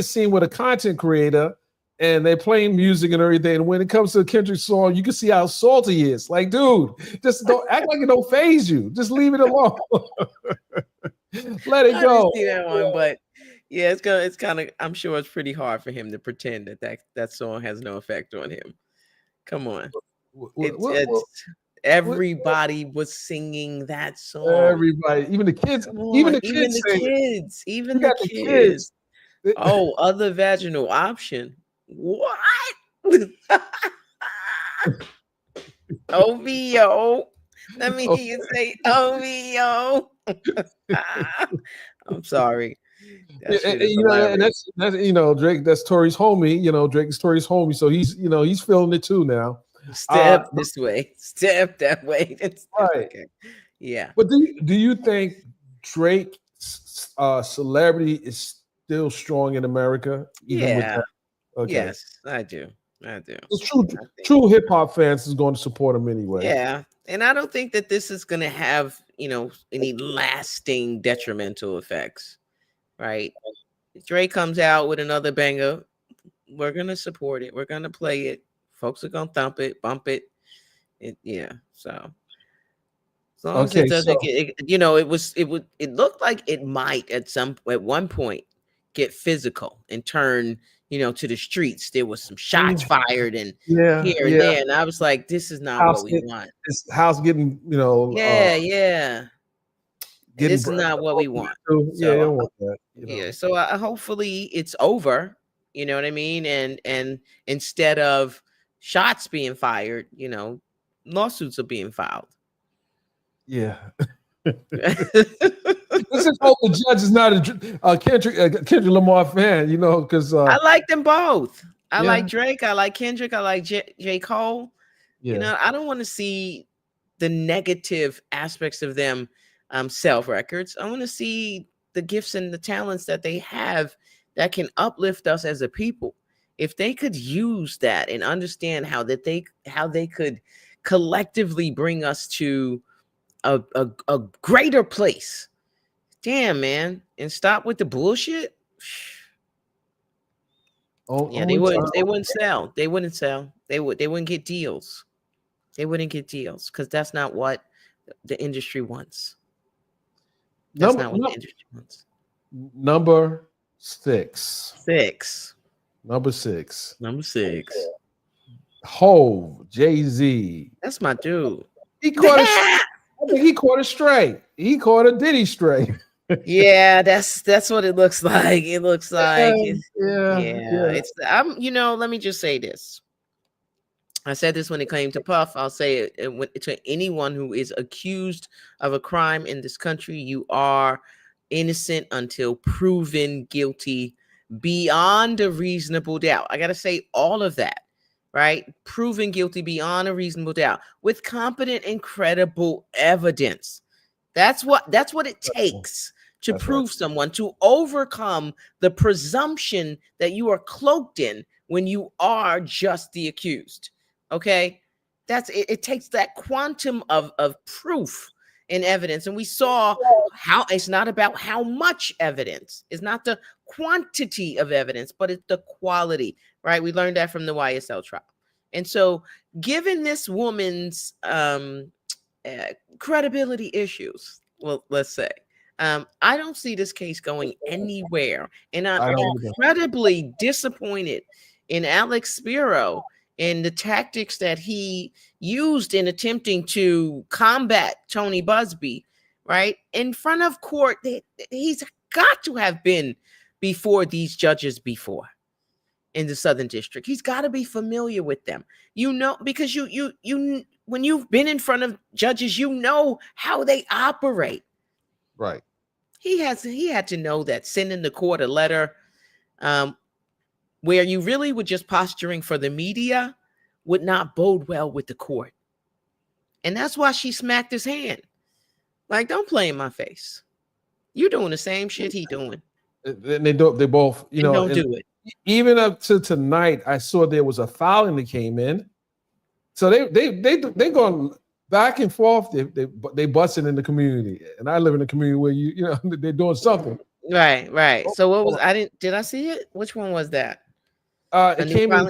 seen with a content creator, and they're playing music and everything. And when it comes to Kendrick's song, you can see how salty he is. Like, dude, just don't act like it don't faze you. Just leave it alone. Let it go. I didn't see that one, but yeah, it's kind of. I'm sure it's pretty hard for him to pretend that song has no effect on him. Come on, everybody was singing that song. Everybody, even the kids, even the kids. Oh, other vaginal option. What? OVO. Let me hear you say OVO. I'm sorry. That's Drake. That's Tory's homie. Drake is Tory's homie, so he's feeling it too now. Step this way, step that way. Right. Okay. Yeah. But do you think Drake's celebrity is still strong in America? Even with that? Okay. Yes, I do. True hip hop fans is going to support him anyway. Yeah, and I don't think that this is going to have any lasting detrimental effects. Right? If Drake comes out with another banger, we're going to support it. We're going to play it. Folks are going to thump it, bump it. So as long as it doesn't get, it looked like it might at one point get physical and turn to the streets. There was some shots fired and here and there, and I was like, this is not what we want. This house getting this is not what we want. So, I don't want that. So hopefully it's over. You know what I mean? And instead of shots being fired, lawsuits are being filed. Yeah. This is hope the judge is not a Kendrick Lamar fan, because I like them both. I like Drake. I like Kendrick. I like J. Cole. Yeah. I don't want to see the negative aspects of them sell records. I want to see the gifts and the talents that they have that can uplift us as a people. If they could use that and understand how they could collectively bring us to a greater place. Damn, man. And stop with the bullshit. They wouldn't sell. They wouldn't get deals. They wouldn't get deals because that's not what the industry wants. That's not what the industry wants. Number 6. Number six. Hove, Jay-Z. That's my dude. He caught it straight. He caught a Diddy straight. Yeah, that's what it looks like. It looks like it's let me just say this. I said this when it came to Puff. I'll say it to anyone who is accused of a crime in this country. You are innocent until proven guilty beyond a reasonable doubt. I got to say all of that, right? Proven guilty beyond a reasonable doubt with competent and credible evidence. That's what it takes to prove someone, to overcome the presumption that you are cloaked in when you are just the accused. Okay, that's it. It takes that quantum of proof and evidence, and we saw how it's not about how much evidence. It's not the quantity of evidence, but it's the quality. Right? We learned that from the YSL trial, and so given this woman's credibility issues, well, let's say, I don't see this case going anywhere, and I'm incredibly disappointed in Alex Spiro and the tactics that he used in attempting to combat Tony Busby, right? In front of court, he's got to have been before these judges before in the Southern District. He's got to be familiar with them, because you when you've been in front of judges, you know how they operate. Right. He had to know that sending the court a letter where you really were just posturing for the media would not bode well with the court. And that's why she smacked his hand. Like, don't play in my face. You're doing the same shit he doing. And they both, don't do it. Even up to tonight, I saw there was a filing that came in. So they going back and forth. They busting in the community. And I live in a community where they're doing something. Right. So what was did I see it? Which one was that? It came in.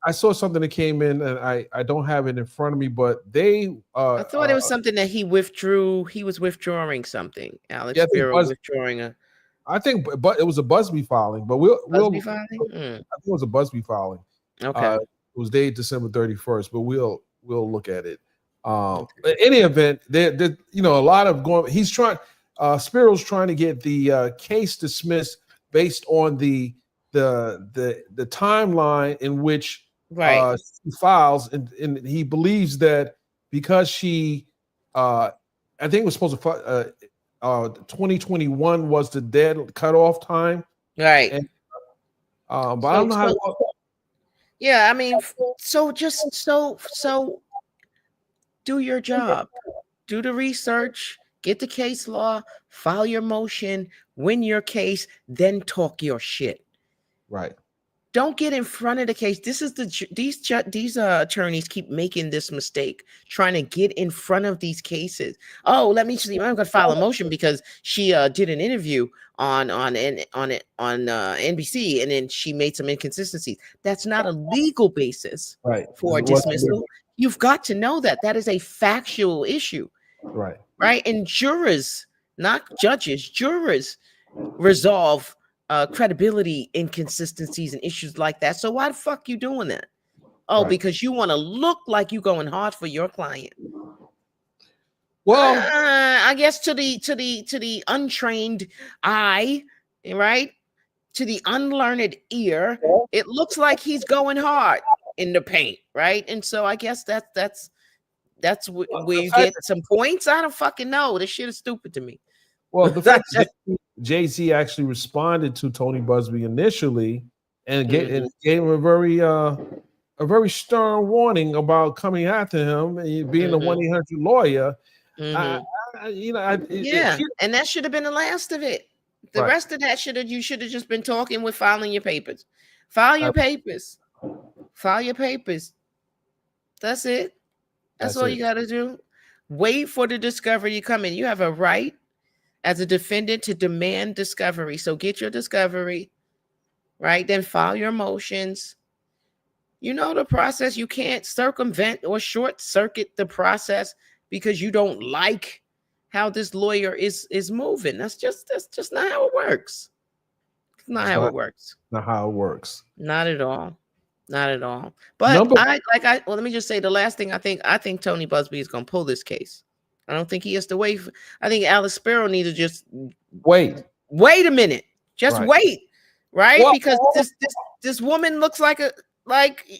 I saw something that came in, and I don't have it in front of me, but they. I thought it was something that he withdrew. He was withdrawing something. Alex Spiro withdrawing a. I think, but it was a Busby filing. But Busby filing. I think it was a Busby filing. Okay. It was dated December 31st, but we'll look at it. In any event, there a lot of going. He's trying. Spiro's trying to get the case dismissed based on the the timeline in which she files, and he believes that because she I think it was supposed to 2021 was the dead cutoff time, right? And, but I don't know how. Yeah, I mean, so do your job, do the research, get the case law, file your motion, win your case, then talk your shit. Right. Don't get in front of the case. This is these attorneys keep making this mistake, trying to get in front of these cases. Oh, let me see. I'm gonna file a motion because she did an interview on NBC, and then she made some inconsistencies. That's not a legal basis for dismissal. You've got to know that is a factual issue. Right. Right. And jurors, not judges, jurors resolve credibility inconsistencies and issues like that. So why the fuck you doing that? Oh, because you want to look like you going hard for your client. Well, I guess to the untrained eye, right? To the unlearned ear, it looks like he's going hard in the paint, right? And so I guess that's where you get some points. I don't fucking know. This shit is stupid to me. Well, the fact that Jay-Z actually responded to Tony Busby initially and gave him a very stern warning about coming after him and being a 1-800 lawyer. And that should have been the last of it. The rest of that you should have just been talking with filing your papers. File your papers. File your papers. That's it. That's all you got to do. Wait for the discovery to come in. You have a right as a defendant to demand discovery. So get your discovery, right? Then file your motions. You know the process. You can't circumvent or short circuit the process because you don't like how this lawyer is moving. That's just not how it works. It's not how it works. Not how it works. Not at all. Not at all. But let me just say the last thing I think Tony Busby is going to pull this case. I don't think he has to wait. I think Alice Sparrow needs to just wait a minute. Just wait, right? Well, because this woman looks like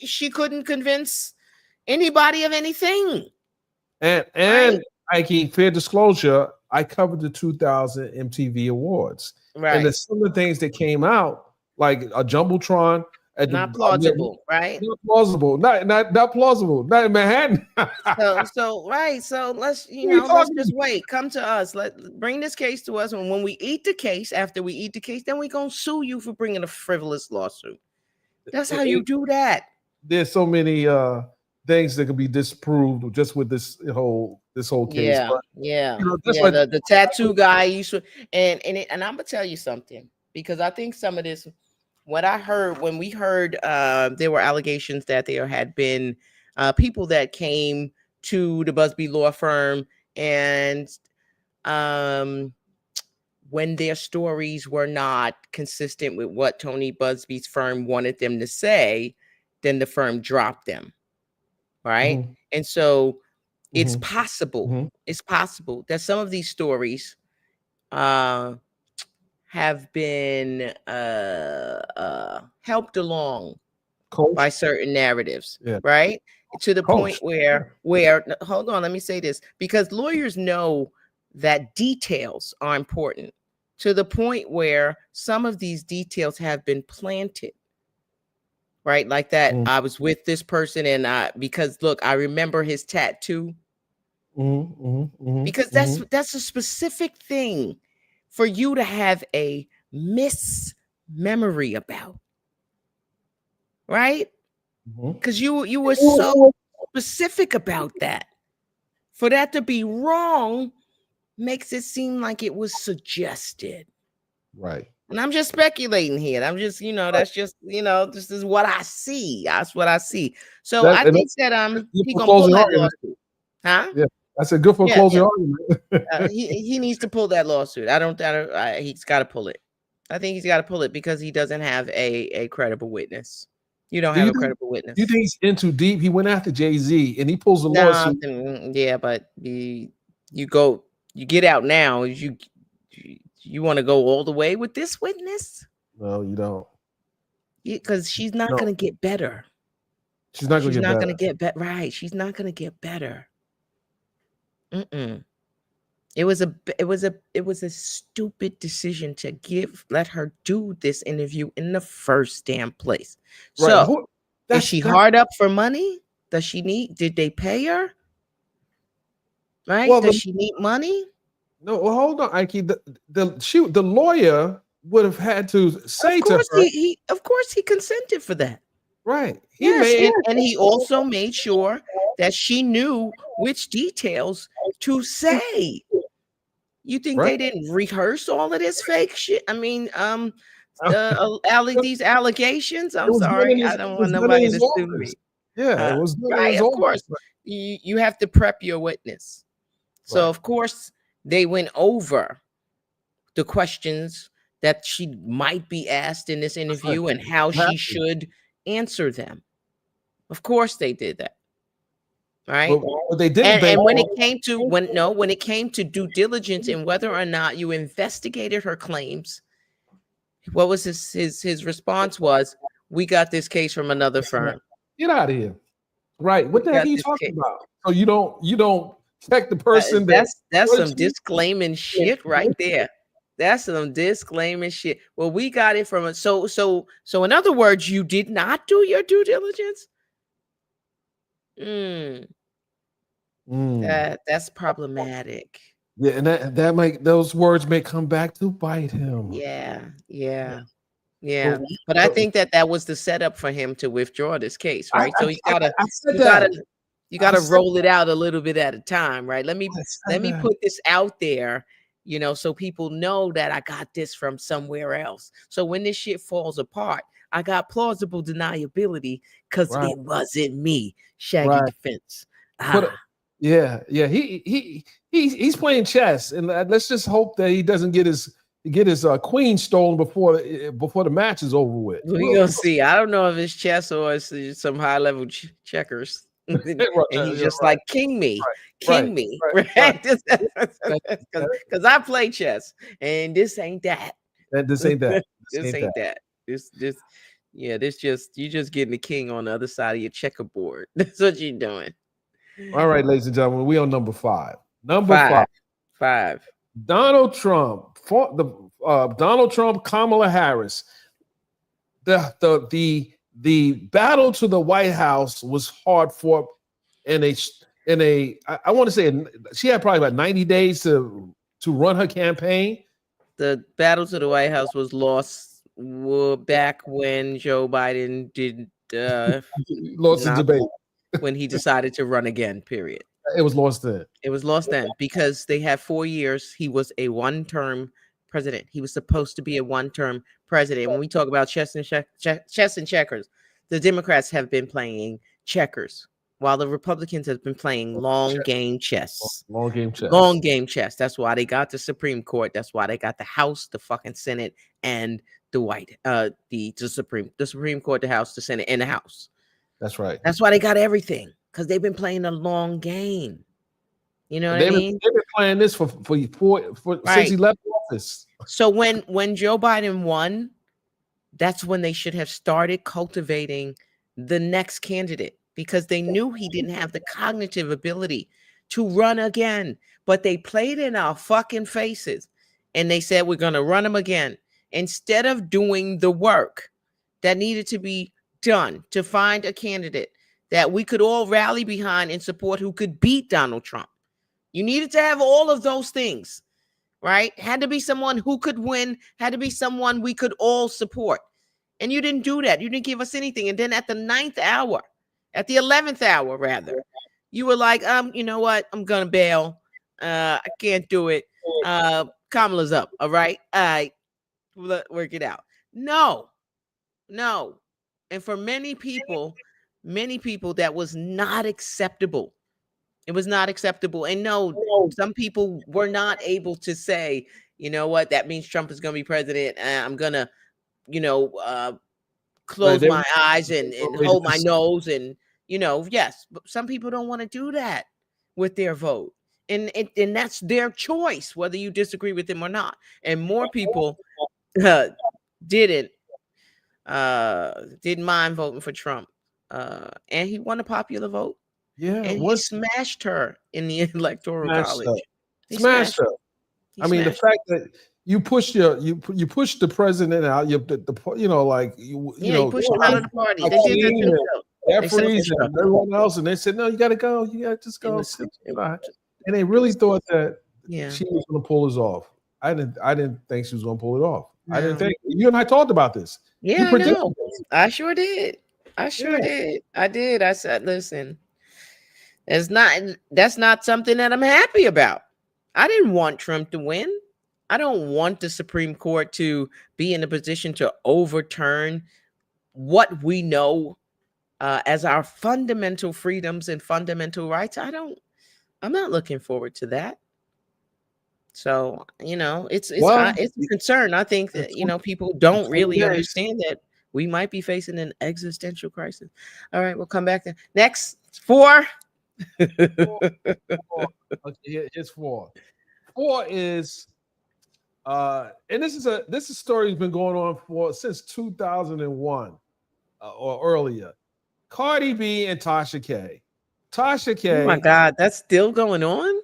she couldn't convince anybody of anything. And Ike, fair disclosure, I covered the 2000 MTV Awards, and some of the things that came out, like a jumbotron. Not plausible, right? Not plausible. Not plausible. Not in Manhattan. So let's let's just wait. Come to us. Bring this case to us, and when we eat the case, after we eat the case, then we're gonna sue you for bringing a frivolous lawsuit. That's how you do that. There's so many things that can be disproved just with this whole case. The tattoo guy used to, and I'm gonna tell you something, because I think some of this. What I heard when we heard there were allegations that there had been people that came to the Busby law firm, and when their stories were not consistent with what Tony Busby's firm wanted them to say, then the firm dropped them. Right. And so it's possible. It's possible that some of these stories have been helped along by certain narratives, right? To the point where hold on, let me say this, because lawyers know that details are important, to the point where some of these details have been planted, right? Like that, I was with this person, and because look, I remember his tattoo, because that's a specific thing for you to have a mismemory about, right? Because you were so specific about that. For that to be wrong makes it seem like it was suggested. Right. And I'm just speculating here. I'm just, that's just, this is what I see. That's what I see. So I think that he gonna pull that lawsuit. Huh? Yeah. I said good for a closing argument. He needs to pull that lawsuit. He's got to pull it. I think he's got to pull it because he doesn't have a credible witness. You don't have a credible witness. You think he's in too deep? He went after Jay-Z and he pulls the lawsuit. Yeah, but you get out now. You want to go all the way with this witness? No, you don't. Because she's not going to get better. She's not going to get better. Right. She's not going to get better. It was a stupid decision to let her do this interview in the first damn place. Right. So is she hard up for money? Did they pay her? Right? Well, does she need money? No, well, hold on, Ike. The lawyer would have had to say to her. Of course he consented for that. Right. And he also made sure that she knew which details to say. You think they didn't rehearse all of this fake shit? I mean, these allegations. I'm sorry, I don't want nobody to sue me. Yeah, it was right. Of course, you have to prep your witness. So of course they went over the questions that she might be asked in this interview and how she should answer them. Of course they did that. Right. But they didn't. And when it came to due diligence and whether or not you investigated her claims, what was his response was, we got this case from another firm. Get out of here. Right. What the heck are you talking about? So you don't check the person. That's some disclaiming shit right there. That's some disclaiming shit. Well, we got it from so in other words, you did not do your due diligence. That's problematic. Yeah, and those words may come back to bite him. Yeah. But I think that was the setup for him to withdraw this case, right? So you gotta roll it out a little bit at a time, right? Let me put this out there, so people know that I got this from somewhere else. So when this shit falls apart, I got plausible deniability because it wasn't me. Shaggy defense. He's playing chess, and let's just hope that he doesn't get his queen stolen before the match is over with. We're gonna see. I don't know if it's chess or it's some high level checkers. And he's just like king me, right? Because I play chess, and this ain't that. This ain't that. This ain't that. You just getting the king on the other side of your checkerboard. That's what you're doing. All right, ladies and gentlemen, we on number 5. Five. Donald Trump, Donald Trump, Kamala Harris. The battle to the White House was hard fought in a I want to say she had probably about 90 days to run her campaign. The battle to the White House was lost back when Joe Biden did lost the debate when he decided to run again. Period. It was lost then. It was lost then because they had 4 years. He was a one-term president. He was supposed to be a one-term president. When we talk about chess and checkers, the Democrats have been playing checkers while the Republicans have been playing long game chess. Long game chess. That's why they got the Supreme Court. That's why they got the House, the fucking Senate, and the Supreme Court, the House, the Senate, and the House. That's right. That's why they got everything, because they've been playing a long game. You know what I mean? They've been playing this for since he left office. So when Joe Biden won, that's when they should have started cultivating the next candidate, because they knew he didn't have the cognitive ability to run again. But they played in our fucking faces and they said, we're going to run him again, instead of doing the work that needed to be done to find a candidate that we could all rally behind and support, who could beat Donald Trump. You needed to have all of those things, right? Had to be someone who could win, had to be someone we could all support. And you didn't do that. You didn't give us anything. And then at the 11th hour, rather, you were like, you know what? I'm going to bail. I can't do it. Kamala's up. All right. Let's work it out. No. And for many people, that was not acceptable. It was not acceptable. And no, some people were not able to say, you know what, that means Trump is going to be president. I'm going to, close my eyes and hold my nose. And, yes, but some people don't want to do that with their vote. And that's their choice, whether you disagree with them or not. And more people didn't. didn't mind voting for Trump. And he won a popular vote. Yeah, And he smashed her in the electoral college. Smashed her. I mean, the fact that you push you push the president out, you know, like you pushed him out of the party. They did that to themselves. And everyone else, and they said, "No, you got to go. You got to just go." And they really thought that she was going to pull this off. I didn't think she was going to pull it off. No. I didn't think. You and I talked about this. Yeah, I know. I sure did. I did. I said, listen, that's not something that I'm happy about. I didn't want Trump to win. I don't want the Supreme Court to be in a position to overturn what we know as our fundamental freedoms and fundamental rights. I'm not looking forward to that. So, it's a concern. I think that, people don't really understand that we might be facing an existential crisis. All right, we'll come back to next. 4. Okay, it's 4. 4 is and this is a story that's been going on since 2001 or earlier. Cardi B and Tasha K. Oh my God, that's still going on?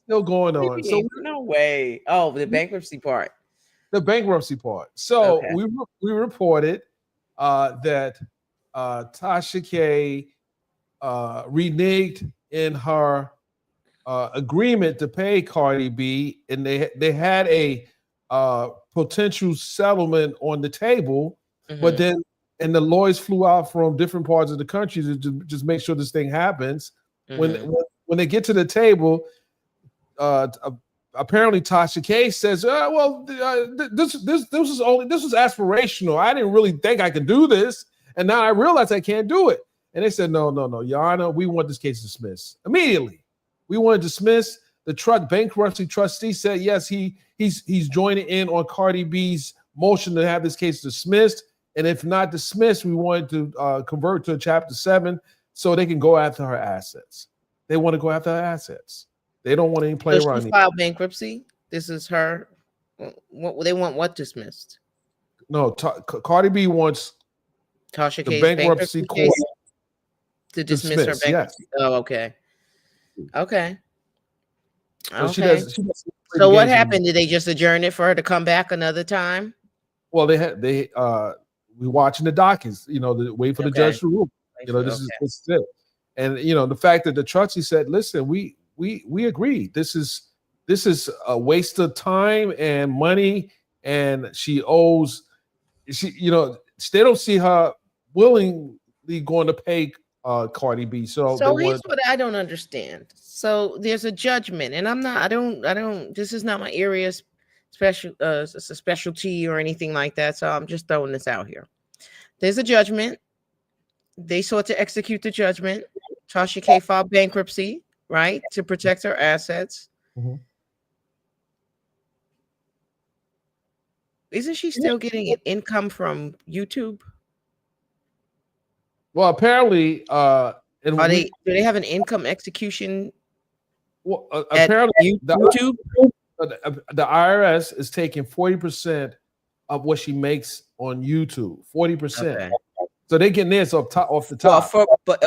Still going on. So no way. Oh, the bankruptcy part. The bankruptcy part. So we reported that Tasha K reneged in her agreement to pay Cardi B, and they had a potential settlement on the table, but then the lawyers flew out from different parts of the country to just make sure this thing happens. When they get to the table, apparently Tasha K says, this was aspirational. I didn't really think I could do this, and now I realize I can't do it." And they said, no, Your Honor, we want this case dismissed immediately. We want to dismiss. The bankruptcy trustee said yes, he's joining in on Cardi B's motion to have this case dismissed, and if not dismissed, we wanted to convert to a Chapter 7 so they can go after her assets. They want to go after her assets. They don't want any play around. She filed bankruptcy. This is her. What they want? What dismissed? No, Cardi B wants Tasha the bankruptcy court to dismiss her bankruptcy. Yes. Oh, okay. So so what happened? Did they just adjourn it for her to come back another time? Well, we watching the dockets, wait for the judge to rule. This is it. And the fact that the trustee said, "Listen, we agree. This is a waste of time and money, and she owes. They don't see her willingly going to pay Cardi B. So here's what I don't understand. So there's a judgment, and I don't. This is not my area it's a specialty or anything like that. So I'm just throwing this out here. There's a judgment. They sought to execute the judgment. Tasha K filed bankruptcy, right, to protect her assets. Isn't she still getting an income from YouTube? Well, apparently, do they have an income execution? Well, apparently, YouTube, the IRS is taking 40% of what she makes on YouTube. 40%. Okay. So they're getting this off the top. But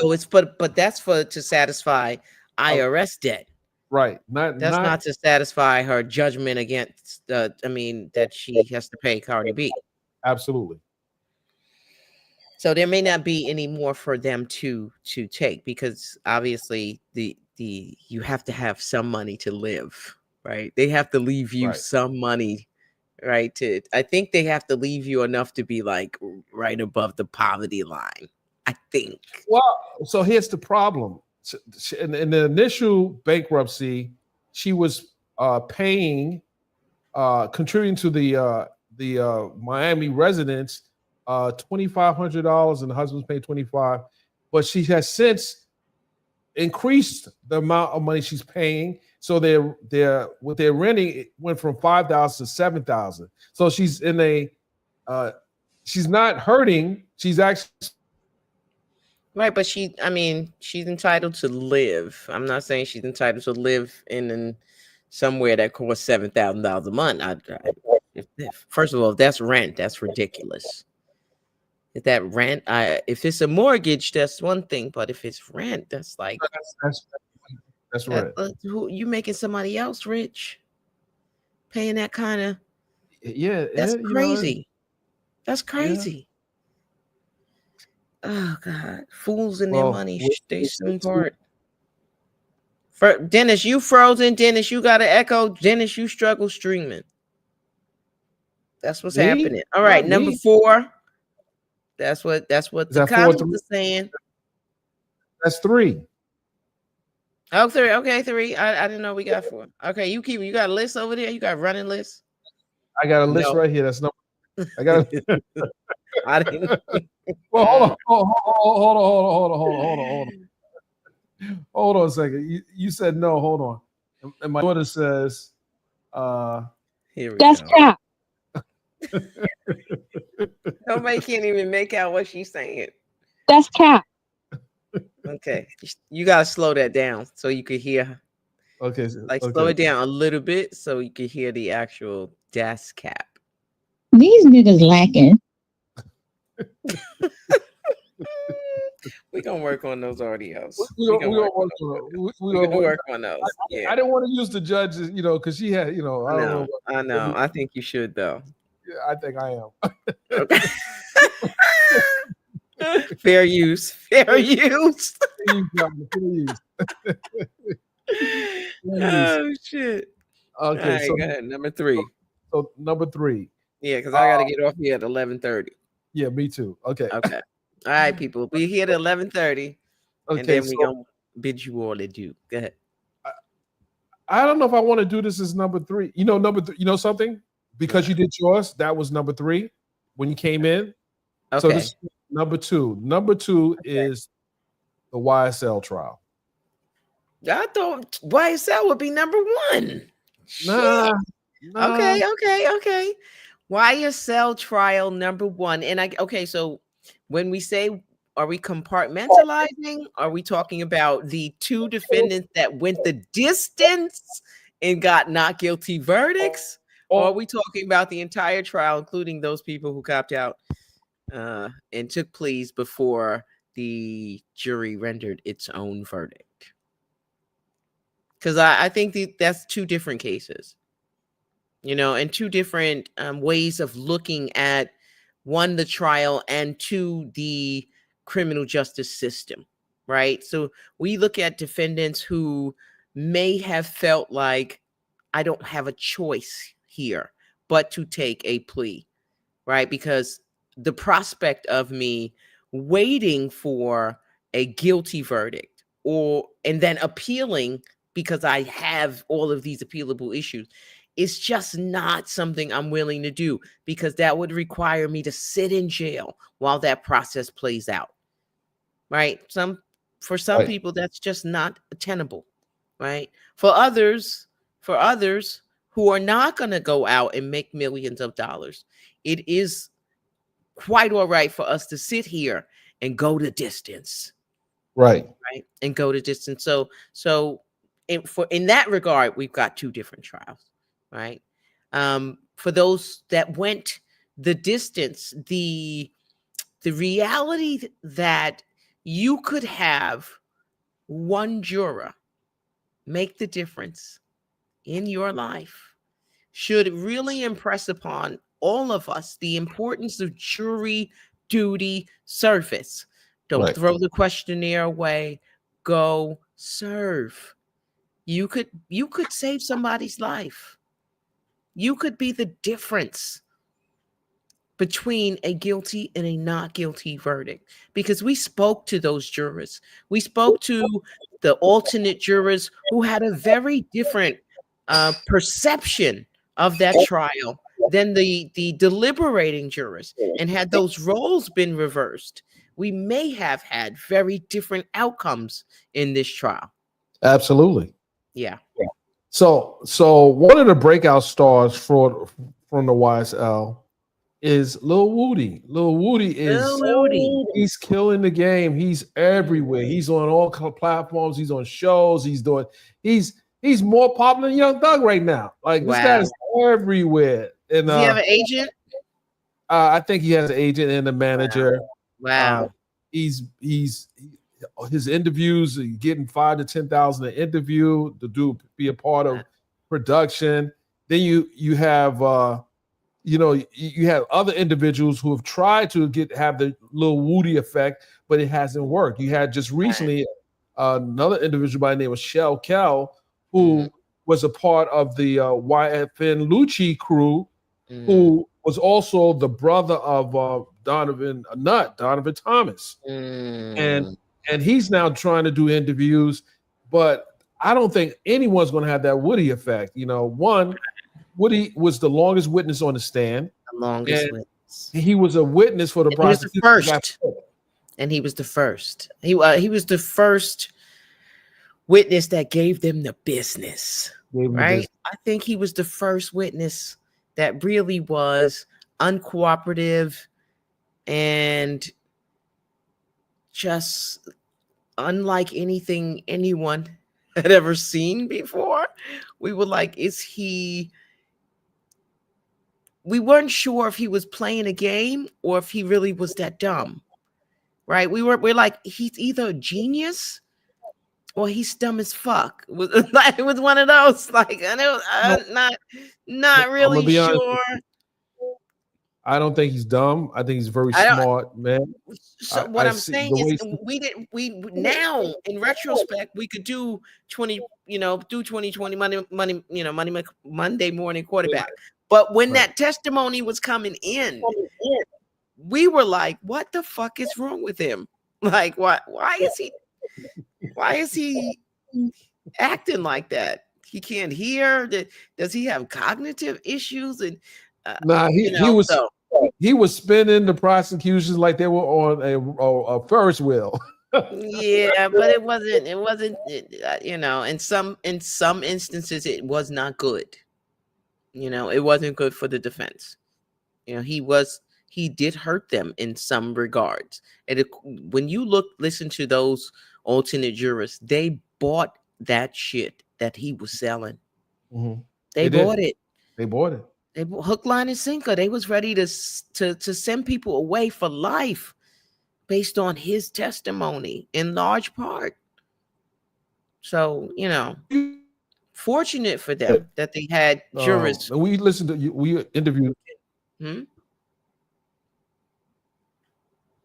that's to satisfy IRS debt. Right. That's not to satisfy her judgment against that she has to pay Cardi B. Absolutely. So there may not be any more for them to take, because obviously you have to have some money to live, right? They have to leave you some money, right? I think they have to leave you enough to be like right above the poverty line, I think. Well, so here's the problem. In the initial bankruptcy, she was paying, contributing to the Miami residents $2,500, and the husband's paying $25,000. But she has since increased the amount of money she's paying. So what they're renting, it went from $5,000 to $7,000. So she's in she's not hurting. She's actually right, but she's entitled to live. I'm not saying she's entitled to live in somewhere that costs $7,000 a month. First of all, if that's rent, that's ridiculous. If that rent, if it's a mortgage, that's one thing. But if it's rent, that's like that's right. Who you making somebody else rich? Paying that kind of that's crazy. That's crazy. Oh God, fools and their money, they soon part. Dennis, you frozen. Dennis, you got an echo. Dennis, you struggle streaming. That's what's happening. All right, number 4. That's what the comments are saying. That's 3. Oh, 3. Okay, 3. I didn't know we got 4. Okay, you got a list over there? You got a running list? I got a list right here. That's number. I got. I didn't. Well, hold on a second. You said no. Hold on. And my daughter says, "Here we That's go." cap. Nobody can't even make out what she's saying. That's cap. Okay, you gotta slow that down so you could hear. Okay, slow it down a little bit so you can hear the actual das cap. These niggas lacking. We're gonna work on those audios. We're gonna work on those. Yeah. I didn't want to use the judges, because she had, I know. I think you should though. Yeah, I think I am. Okay. Fair use. Fair use. Oh shit. Okay, right, so go ahead. Number 3. So number 3. Yeah, because I gotta get off here at 11:30. Yeah, me too. Okay. Okay. All right, people. We here at 11:30. Okay, and then we gonna bid you all adieu. Go ahead. I don't know if I want to do this as number 3. Number 3, something? Because you did yours, that was number 3 when you came in. Okay. So this is number 2. Number 2 is the YSL trial. I thought YSL would be number 1. Nah. Okay. YSL trial number 1. And so when we say, are we compartmentalizing? Are we talking about the 2 defendants that went the distance and got not guilty verdicts? Or are we talking about the entire trial, including those people who copped out and took pleas before the jury rendered its own verdict? Because I think that's 2 different cases, and 2 different ways of looking at, 1, the trial, and 2, the criminal justice system, right? So we look at defendants who may have felt like, I don't have a choice here but to take a plea, right? Because the prospect of me waiting for a guilty verdict and then appealing because I have all of these appealable issues, it's just not something I'm willing to do, because that would require me to sit in jail while that process plays out, right? For some people, that's just not tenable, right? For others who are not going to go out and make millions of dollars, it is quite all right for us to sit here and go the distance, right? And go the distance. So in that regard, we've got 2 different trials. Right. For those that went the distance, the reality that you could have 1 juror make the difference in your life should really impress upon all of us the importance of jury duty service. Don't throw the questionnaire away. Go serve. You could save somebody's life. You could be the difference between a guilty and a not guilty verdict, because we spoke to those jurors. We spoke to the alternate jurors who had a very different perception of that trial than the deliberating jurors. And had those roles been reversed, we may have had very different outcomes in this trial. Absolutely. Yeah. So one of the breakout stars from the YSL is Lil Woody. Lil Woody he's killing the game. He's everywhere. He's on all platforms. He's on shows. He's more popular than Young Thug right now. Like, this guy is everywhere. And does he have an agent? I think he has an agent and a manager. Wow. His interviews, getting 5,000 to 10,000 an interview to be a part of production. Then you have you have other individuals who have tried to have the little Woody effect, but it hasn't worked. You had just recently another individual by the name of Shell Kell, who was a part of the YFN Lucci crew, who was also the brother of Donovan Thomas. And he's now trying to do interviews, but I don't think anyone's going to have that Woody effect. One, Woody was the longest witness on the stand. The longest witness. He was a witness for the prosecution. He was the first. And he was the first. He was the first witness that gave them the business. Right? I think he was the first witness that really was uncooperative and just unlike anything anyone had ever seen before. We were like, we weren't sure if he was playing a game or if he really was that dumb, right? We're like, he's either a genius or he's dumb as fuck. It was one of those, like, I'm not really sure. I don't think he's dumb. I think he's very smart, man. So what I'm saying is we now in retrospect, we could do 2020 Monday morning quarterback. But when that testimony was coming in, we were like, what the fuck is wrong with him? Like, why is he acting like that? He can't hear. Does he have cognitive issues? And he was spinning the prosecutions like they were on a Ferris wheel. Yeah, but it wasn't. In some instances, it was not good. It wasn't good for the defense. He did hurt them in some regards. And when you listen to those alternate jurors, they bought that shit that he was selling. Mm-hmm. They bought it. They bought it. They hook, line, and sinker. They was ready to send people away for life based on his testimony in large part. So, fortunate for them that they had jurists. We listened to you. We interviewed.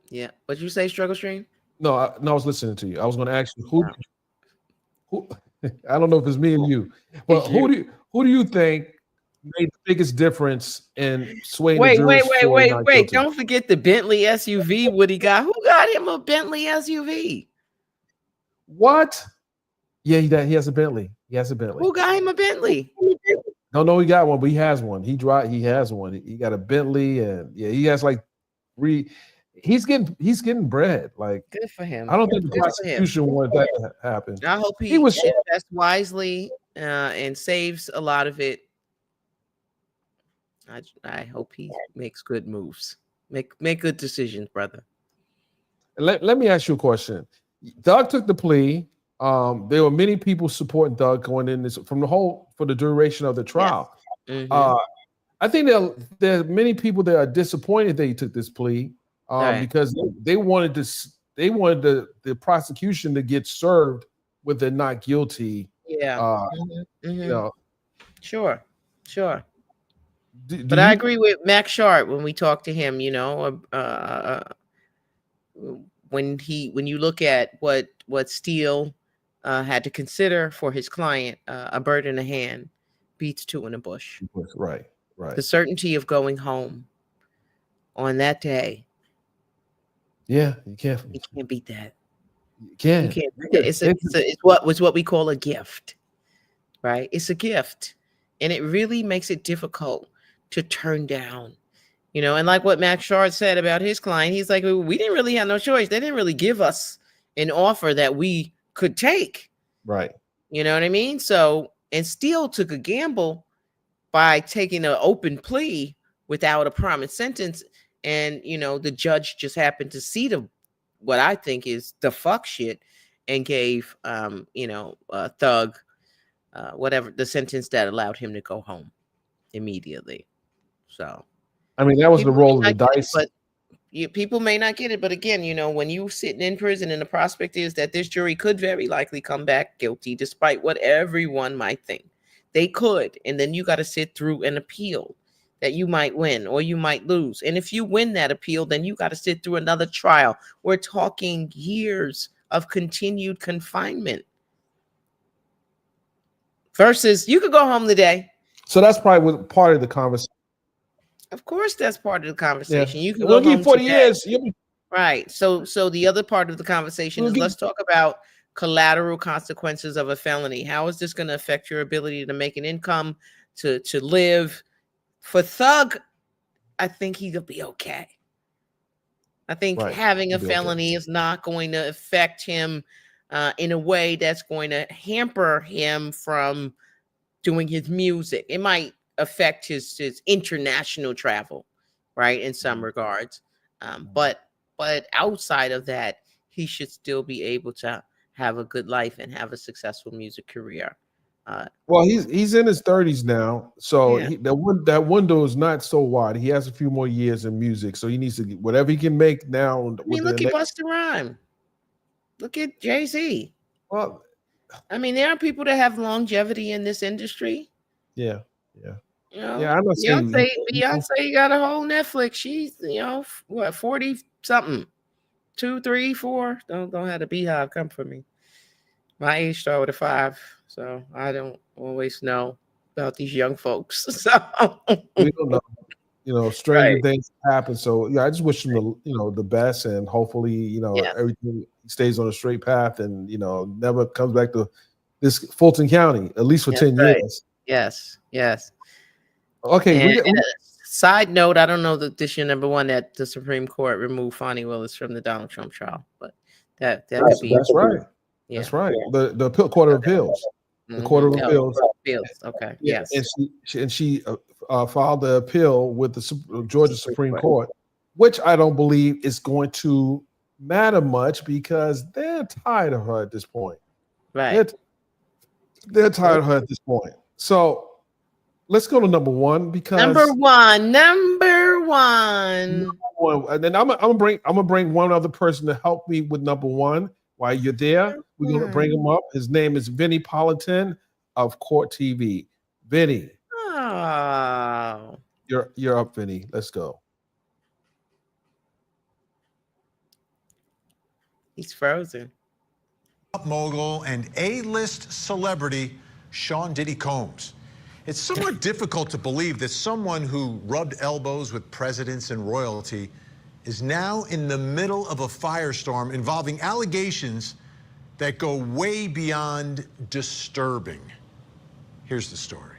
Yeah. What'd you say, Struggle Stream? No, I was listening to you. I was going to ask you who I don't know if it's me and you, but who do you think made the biggest difference in swaying the jurors? Wait. Don't forget the Bentley SUV Woody got. Who got him a Bentley SUV? What? Yeah, he has a Bentley. He has a Bentley. Who got him a Bentley? No, he got one, but he has one. He has one. He got a Bentley, and he has like he's getting bread. Like, good for him. I don't think the prosecution wanted that to happen. I hope he invests wisely and saves a lot of it. I hope he makes good moves. Make good decisions, brother. Let me ask you a question. Doug took the plea. There were many people supporting Doug going in this for the duration of the trial. Yes. Mm-hmm. I think there are many people that are disappointed that he took this plea because they wanted the prosecution to get served with the not guilty. Yeah. Sure. But I agree with Max Sharp when we talked to him. When you look at what Steele had to consider for his client, a bird in the hand beats two in the bush. Right. The certainty of going home on that day. Yeah, you can't beat that. You can't. It's what we call a gift, right? It's a gift, and it really makes it difficult to turn down. And like what Max Shard said about his client, he's like, we didn't really have no choice. They didn't really give us an offer that we could take. Right. You know what I mean? So, and Steele took a gamble by taking an open plea without a promised sentence. And, the judge just happened to see what I think is the fuck shit and gave, Thug, whatever the sentence that allowed him to go home immediately. So I mean, that was the People roll may of the not get it, dice. but people may not get it. But again, when you sitting in prison and the prospect is that this jury could very likely come back guilty, despite what everyone might think, they could. And then you got to sit through an appeal that you might win or you might lose. And if you win that appeal, then you got to sit through another trial. We're talking years of continued confinement versus you could go home today. So that's probably part of the conversation. Of course, that's part of the conversation. Yeah. You can We'll go give home 40 today. years. Right. So the other part of the conversation is let's talk about collateral consequences of a felony. How is this going to affect your ability to make an income, to live? For Thug, I think he'll be okay. I think having a felony is not going to affect him in a way that's going to hamper him from doing his music. It might affect his international travel, right, in some regards. But outside of that, he should still be able to have a good life and have a successful music career. Well, he's in his 30s now, so that window is not so wide. He has a few more years in music, so he needs to get whatever he can make now. I mean, look at Busta Rhymes. Look at Jay-Z. Well, I mean, there are people that have longevity in this industry. Yeah. I'm not saying Beyonce got a whole Netflix. She's 40 something, 2, 3, 4. Don't have the beehive come for me. My age started with a 5, so I don't always know about these young folks. So we don't know. Stranger things happen. So I just wish him the best, and hopefully everything stays on a straight path, and never comes back to this Fulton County at least for 10 years. Yes. Okay. Side note, I don't know that this year number one that the Supreme Court removed Fonnie Willis from the Donald Trump trial, but that could be that's right. Yeah. That's right. The Court of Appeals. The Court of Appeals. Okay. Yeah. Yes. And she filed the appeal with the Georgia Supreme Court, which I don't believe is going to matter much because they're tired of her at this point. Right. They're tired of her at this point. So let's go to number one because number one. And then I'm gonna bring one other person to help me with number one. While you're there, we're gonna bring him up. His name is Vinnie Politan of Court TV. Vinnie. Oh. You're up, Vinnie. Let's go. He's frozen. Mogul and A-list celebrity Sean Diddy Combs. It's somewhat difficult to believe that someone who rubbed elbows with presidents and royalty is now in the middle of a firestorm involving allegations that go way beyond disturbing. Here's the story.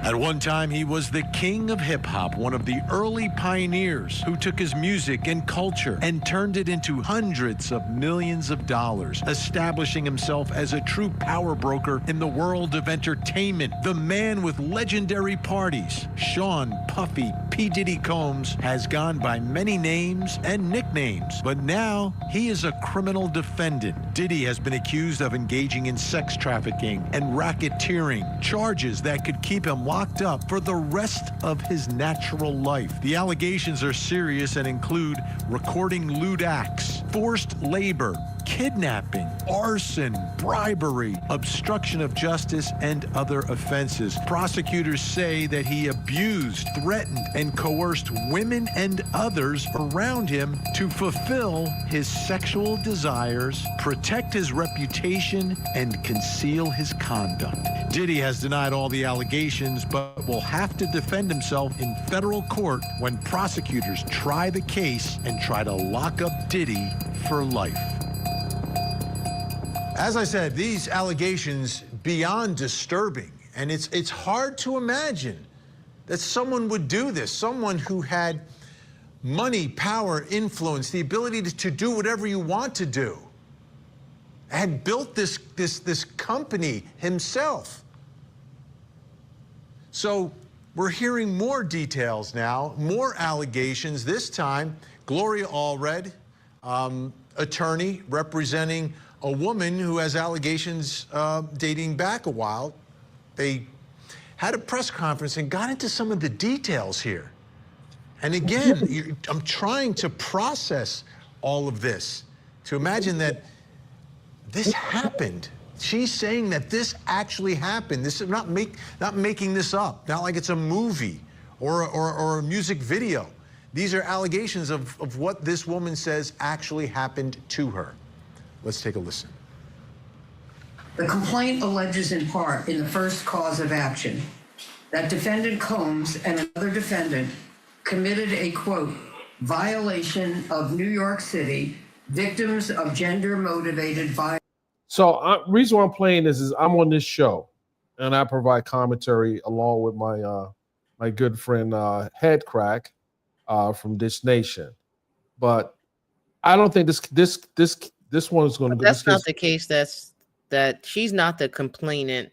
At one time, he was the king of hip-hop, one of the early pioneers who took his music and culture and turned it into hundreds of millions of dollars, establishing himself as a true power broker in the world of entertainment. The man with legendary parties, Sean Puffy P. Diddy Combs, has gone by many names and nicknames, but now he is a criminal defendant. Diddy has been accused of engaging in sex trafficking and racketeering, charges that could keep him locked up for the rest of his natural life. The allegations are serious and include recording lewd acts, forced labor, kidnapping, arson, bribery, obstruction of justice, and other offenses. Prosecutors say that he abused, threatened, and coerced women and others around him to fulfill his sexual desires, protect his reputation, and conceal his conduct. Diddy has denied all the allegations, but will have to defend himself in federal court when prosecutors try the case and try to lock up Diddy for life. As I said, these allegations beyond disturbing, and it's hard to imagine that someone would do this, someone who had money, power, influence, the ability to do whatever you want to do, had built this company himself. So we're hearing more details now, more allegations. This time, Gloria Allred, attorney representing a woman who has allegations dating back a while. They had a press conference and got into some of the details here. And again, I'm trying to process all of this, to imagine that this happened. She's saying that this actually happened. This is not making this up, not like it's a movie or a music video. These are allegations of what this woman says actually happened to her. Let's take a listen. The complaint alleges in part in the first cause of action that defendant Combs and another defendant committed a, quote, violation of New York City victims of gender-motivated violence. So reason why I'm playing this is I'm on this show, and I provide commentary along with my my good friend Head Crack from Dish Nation. But I don't think this one is going to go. That's not the case. That she's not the complainant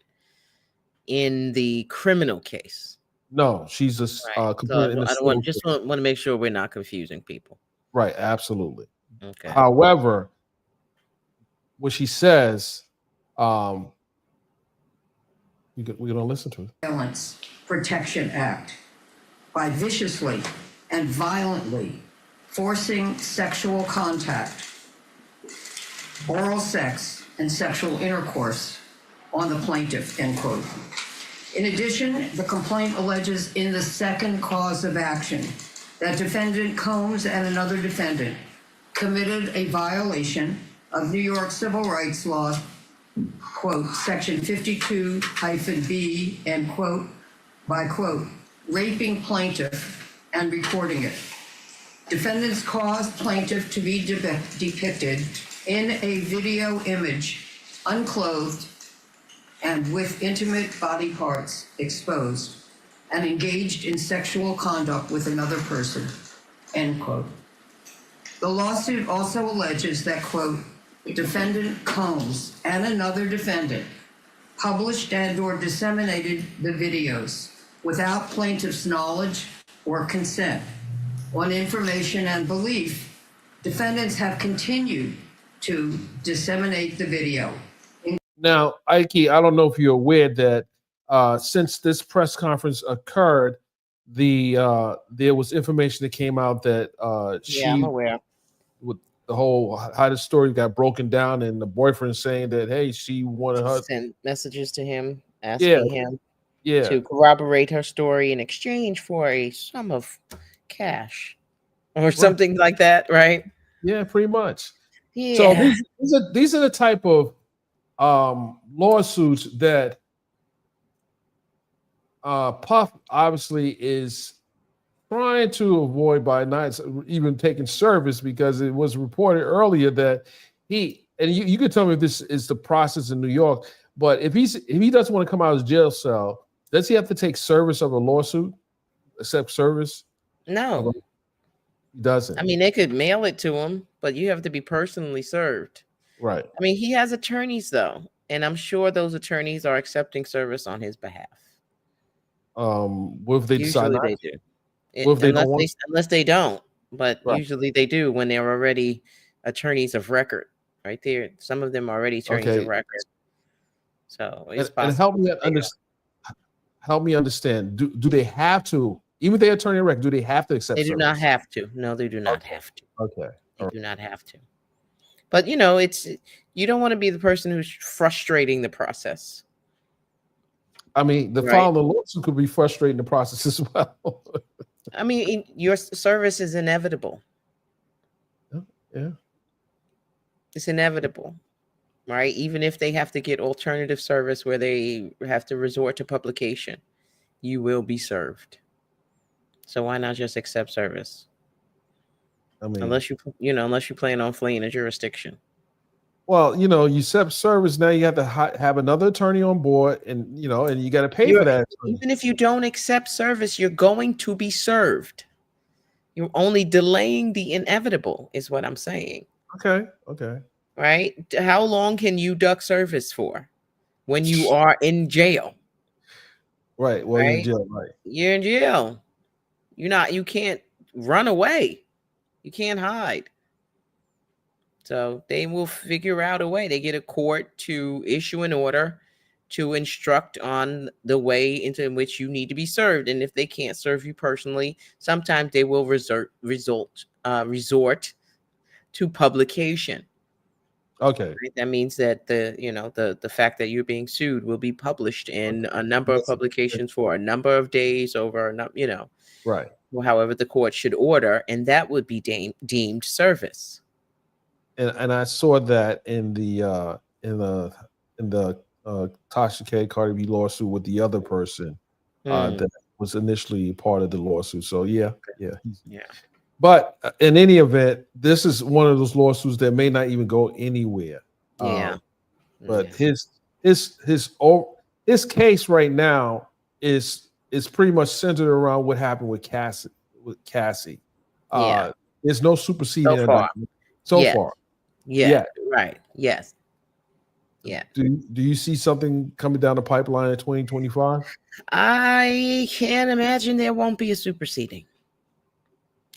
in the criminal case. No, she's just right. complainant. So I want to make sure we're not confusing people. Right, absolutely. Okay. However, what she says, we're going to listen to it. Violence Protection Act by viciously and violently forcing sexual contact, oral sex, and sexual intercourse on the plaintiff, end quote. In addition, the complaint alleges in the second cause of action that defendant Combs and another defendant committed a violation of New York civil rights law, quote, section 52-B, end quote, by, quote, raping plaintiff and recording it. Defendants caused plaintiff to be depicted in a video image, unclothed and with intimate body parts exposed, and engaged in sexual conduct with another person, end quote. The lawsuit also alleges that, quote, defendant Combs and another defendant published and or disseminated the videos without plaintiff's knowledge or consent. On information and belief, defendants have continued to disseminate the video. Now, Ike, I don't know if you're aware that since this press conference occurred, there was information that came out that I'm aware. With the whole how the story got broken down, and the boyfriend saying that hey, she wanted her send messages to him asking him yeah, to corroborate her story in exchange for a sum of cash or something like that, right? Yeah, pretty much. Yeah. So these are the type of lawsuits that Puff obviously is trying to avoid by not even taking service, because it was reported earlier that you could tell me if this is the process in New York, but if he doesn't want to come out of his jail cell, does he have to take service of a lawsuit? Accept service? No. He doesn't. I mean, they could mail it to him, but you have to be personally served. Right. I mean, he has attorneys though, and I'm sure those attorneys are accepting service on his behalf. What if they decide not they to? do? Unless they don't, but usually they do when they're already attorneys of record, right there. Some of them are already attorneys of record. So it's possible. And help me understand. Do they have to, even if they're attorney of record, do they have to accept? They do not have to. No, they do not have to. Okay. They do not have to. But you know, you don't want to be the person who's frustrating the process. I mean, the filing the lawsuit could be frustrating the process as well. I mean, your service is inevitable. Yeah. It's inevitable, right? Even if they have to get alternative service where they have to resort to publication, you will be served. So why not just accept service? I mean, unless you plan on fleeing a jurisdiction. Well, you accept service, now you have to have another attorney on board, and and you got to pay for that. Even if you don't accept service, you're going to be served. You're only delaying the inevitable, is what I'm saying. Okay. Right? How long can you duck service for when you are in jail? Right. Well, you're in jail, right? You're in jail. You can't run away. You can't hide. So they will figure out a way. They get a court to issue an order to instruct on the way into which you need to be served. And if they can't serve you personally, sometimes they will resort to publication. Okay. Right? That means that the fact that you're being sued will be published in a number of publications for a number of days over right. Well, however the court should order, and that would be deemed service. And I saw that in the Tasha K. Cardi B lawsuit with the other person that was initially part of the lawsuit. So yeah. But in any event, this is one of those lawsuits that may not even go anywhere. Yeah. But his case right now is pretty much centered around what happened with Cassie. There's no superseding so far. Yeah. Right. Yes. Yeah. Do you see something coming down the pipeline in 2025? I can't imagine there won't be a superseding.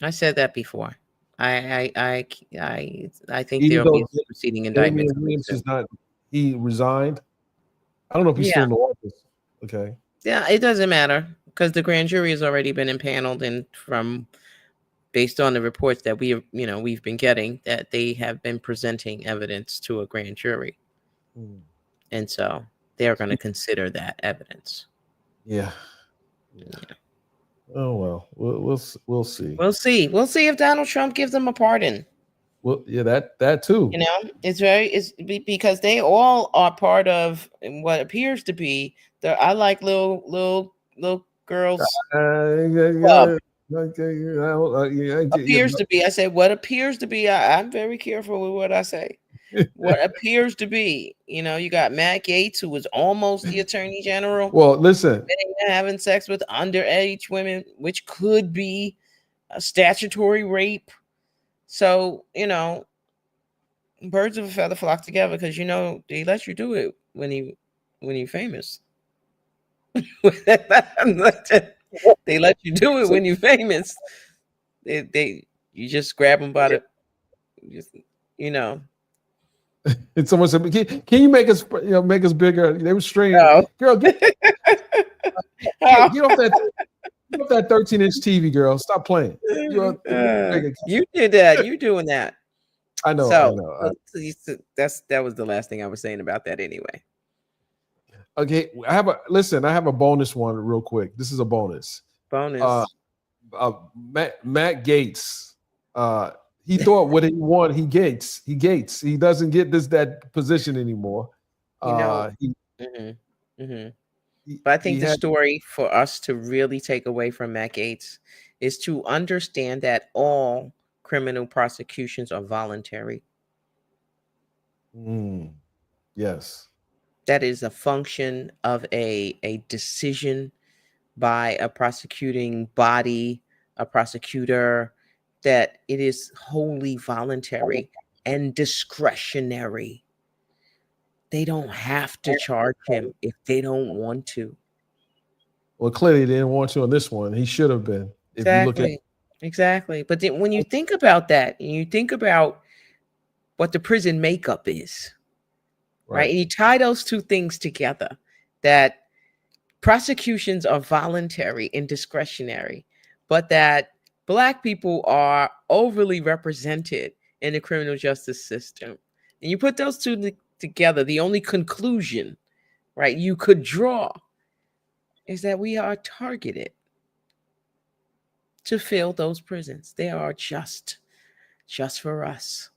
I said that before. I think there'll be a superseding indictment. He resigned. I don't know if he's still in the office. Okay. Yeah, it doesn't matter because the grand jury has already been impaneled, and based on the reports that we've been getting, that they have been presenting evidence to a grand jury, and so they're going to consider that evidence. Yeah. Oh well, we'll see. We'll see if Donald Trump gives them a pardon. Well, yeah, that too. It's because they all are part of what appears to be I like little girls. Appears to be. I said what appears to be. I'm very careful with what I say. What appears to be. You got Matt Gaetz, who was almost the attorney general. Well, listen, having sex with underage women, which could be a statutory rape. So, birds of a feather flock together because they let you do it when you're famous. They let you do it when you're famous. You just grab them by the, And someone said, "Can you make us bigger?" They were straining. No. Girl, get off that 13-inch TV, girl. Stop playing. You did that. You doing that. I know. So, I know. That was the last thing I was saying about that anyway. Okay, I have a bonus one real quick. This is a bonus. Matt Gaetz. He thought what he wanted. He Gates. He doesn't get that position anymore. But I think the story for us to really take away from Matt Gaetz is to understand that all criminal prosecutions are voluntary. Yes. That is a function of a decision by a prosecuting body, a prosecutor, that it is wholly voluntary and discretionary. They don't have to charge him if they don't want to. Well, clearly they didn't want to on this one. He should have been. Exactly. But then when you think about that, and you think about what the prison makeup is, right? And you tie those two things together, that prosecutions are voluntary and discretionary, but that Black people are overly represented in the criminal justice system. And you put those two together, the only conclusion, right, you could draw is that we are targeted to fill those prisons. They are just for us.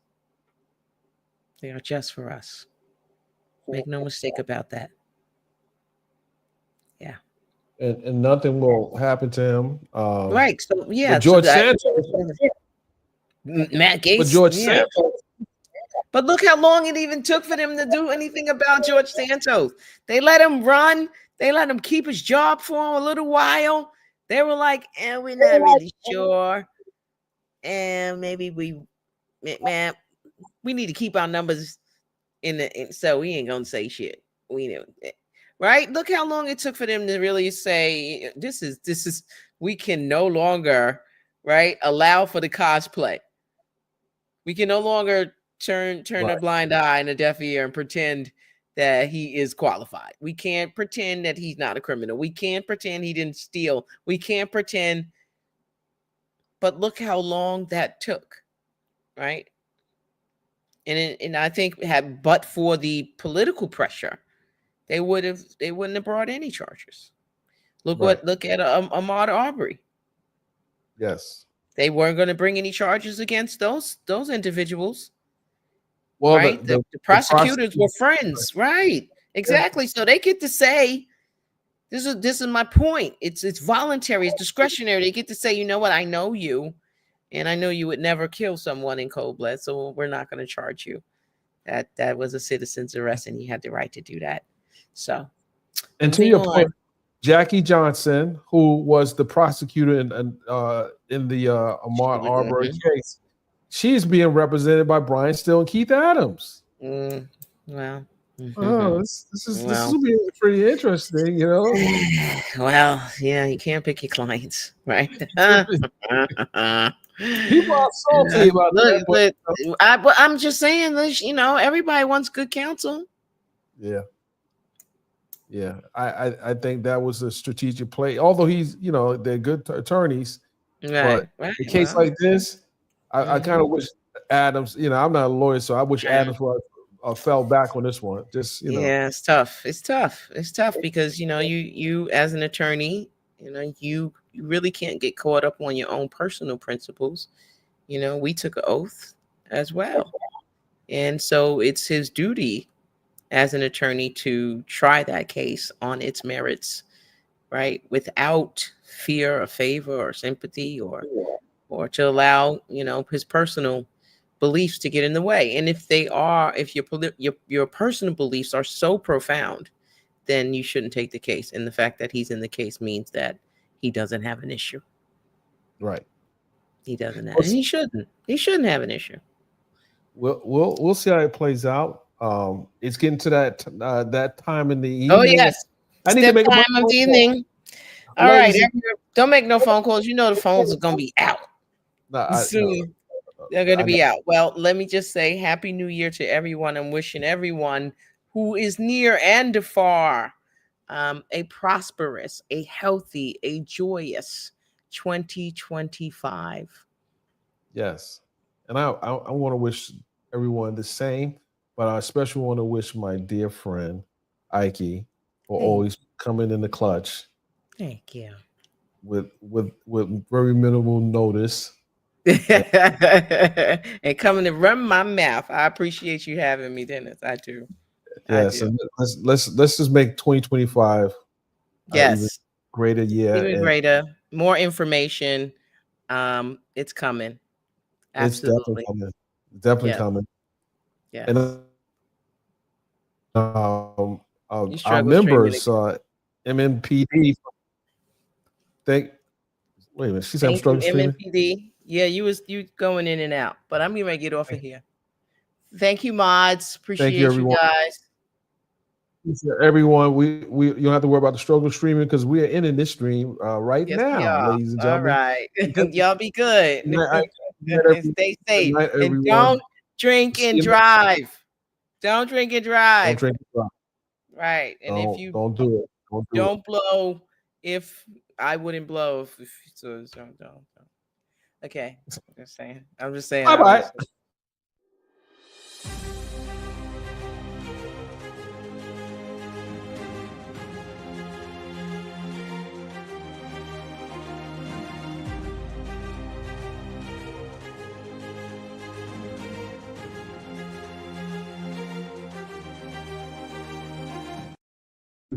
They are just for us. Make no mistake about that. Yeah. And nothing will happen to him. Right. So yeah. George Santos. Matt Gaetz. But George Santos. But look how long it even took for them to do anything about George Santos. They let him run. They let him keep his job for him a little while. They were like, we're not really sure. And maybe we need to keep our numbers so we ain't gonna say shit. We know. Right? Look how long it took for them to really say this is we can no longer, right, allow for the cosplay. We can no longer turn a blind eye and a deaf ear and pretend that he is qualified. We can't pretend that he's not a criminal. We can't pretend he didn't steal. We can't pretend. But look how long that took, right? And I think but for the political pressure, they wouldn't have brought any charges. Look at Ahmaud Arbery. Yes. They weren't going to bring any charges against those individuals. Well, right? The prosecutors were friends, right? Exactly. So they get to say, this is my point. It's voluntary, it's discretionary. They get to say, you know what, I know you, and I know you would never kill someone in cold blood, so we're not going to charge you. That was a citizen's arrest, and he had the right to do that. So, and to your point, Jackie Johnson, who was the prosecutor in the Ahmaud Arbery case, she's being represented by Brian Still and Keith Adams. Well, this is be pretty interesting, you know. Well, yeah, you can't pick your clients, right? People are salty about that. But I'm just saying this, you know, everybody wants good counsel. Yeah. I think that was a strategic play. Although he's, you know, they're good attorneys, but in a case like this, I kind of wish Adams. You know, I'm not a lawyer, so I wish Adams fell back on this one. Just, you know. Yeah, it's tough. It's tough because, you know, you as an attorney, you know, you really can't get caught up on your own personal principles. You know, we took an oath as well, and so it's his duty as an attorney to try that case on its merits, right? Without fear or favor or sympathy or to allow, you know, his personal beliefs to get in the way. And if your personal beliefs are so profound, then you shouldn't take the case. And the fact that he's in the case means that he doesn't have an issue. Right. He doesn't have, and he shouldn't. He shouldn't have an issue. We'll see how it plays out. It's getting to that time in the evening. Oh yes, I need to make time of the evening. All right, don't make no phone calls. You know the phones are gonna be out soon. They're gonna be out. Well, let me just say Happy New Year to everyone. I'm wishing everyone who is near and far a prosperous, a healthy, a joyous 2025. Yes, and I want to wish everyone the same, but I especially want to wish my dear friend Ike for always coming in the clutch. Thank you. With very minimal notice. And coming to run my mouth. I appreciate you having me, Dennis. I do. Yes, and let's just make 2025 even greater year. Even greater. More information. It's coming. Absolutely. It's definitely coming. Yeah. And our members, MMPD. Wait a minute. She said I'm struggling streaming. MMPD. Yeah, you going in and out, but I'm gonna get off of here. Thank you, mods. Appreciate you guys. Everyone, we you don't have to worry about the struggle streaming because we are in this stream right now, ladies and gentlemen. All right, y'all be good. Stay safe and don't drink and drive. Don't drink and drive. Don't drink and drive. Right, and if you don't do it, don't blow. If I wouldn't blow, so don't. Okay, I'm just saying. Bye.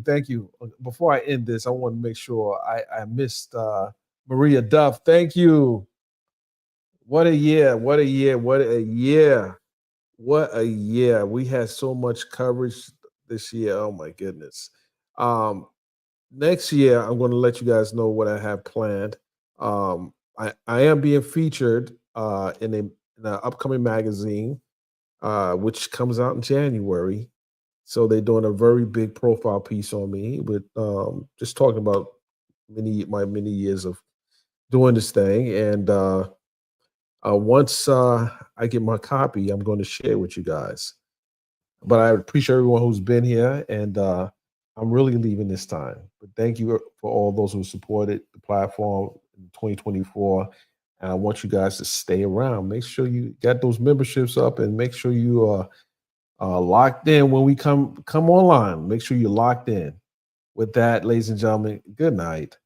Thank you. Before I end this, I want to make sure I missed Maria Duff. Thank you. What a year. What a year. What a year. What a year. We had so much coverage this year. Oh my goodness. Next year, I'm going to let you guys know what I have planned. I am being featured in an upcoming magazine, which comes out in January. So they're doing a very big profile piece on me with just talking about my many years of doing this thing. And once I get my copy, I'm going to share it with you guys. But I appreciate everyone who's been here, and I'm really leaving this time. But thank you for all those who supported the platform in 2024. And I want you guys to stay around. Make sure you got those memberships up, and make sure you are locked in when we come online. Make sure you're locked in. With that, ladies and gentlemen, good night.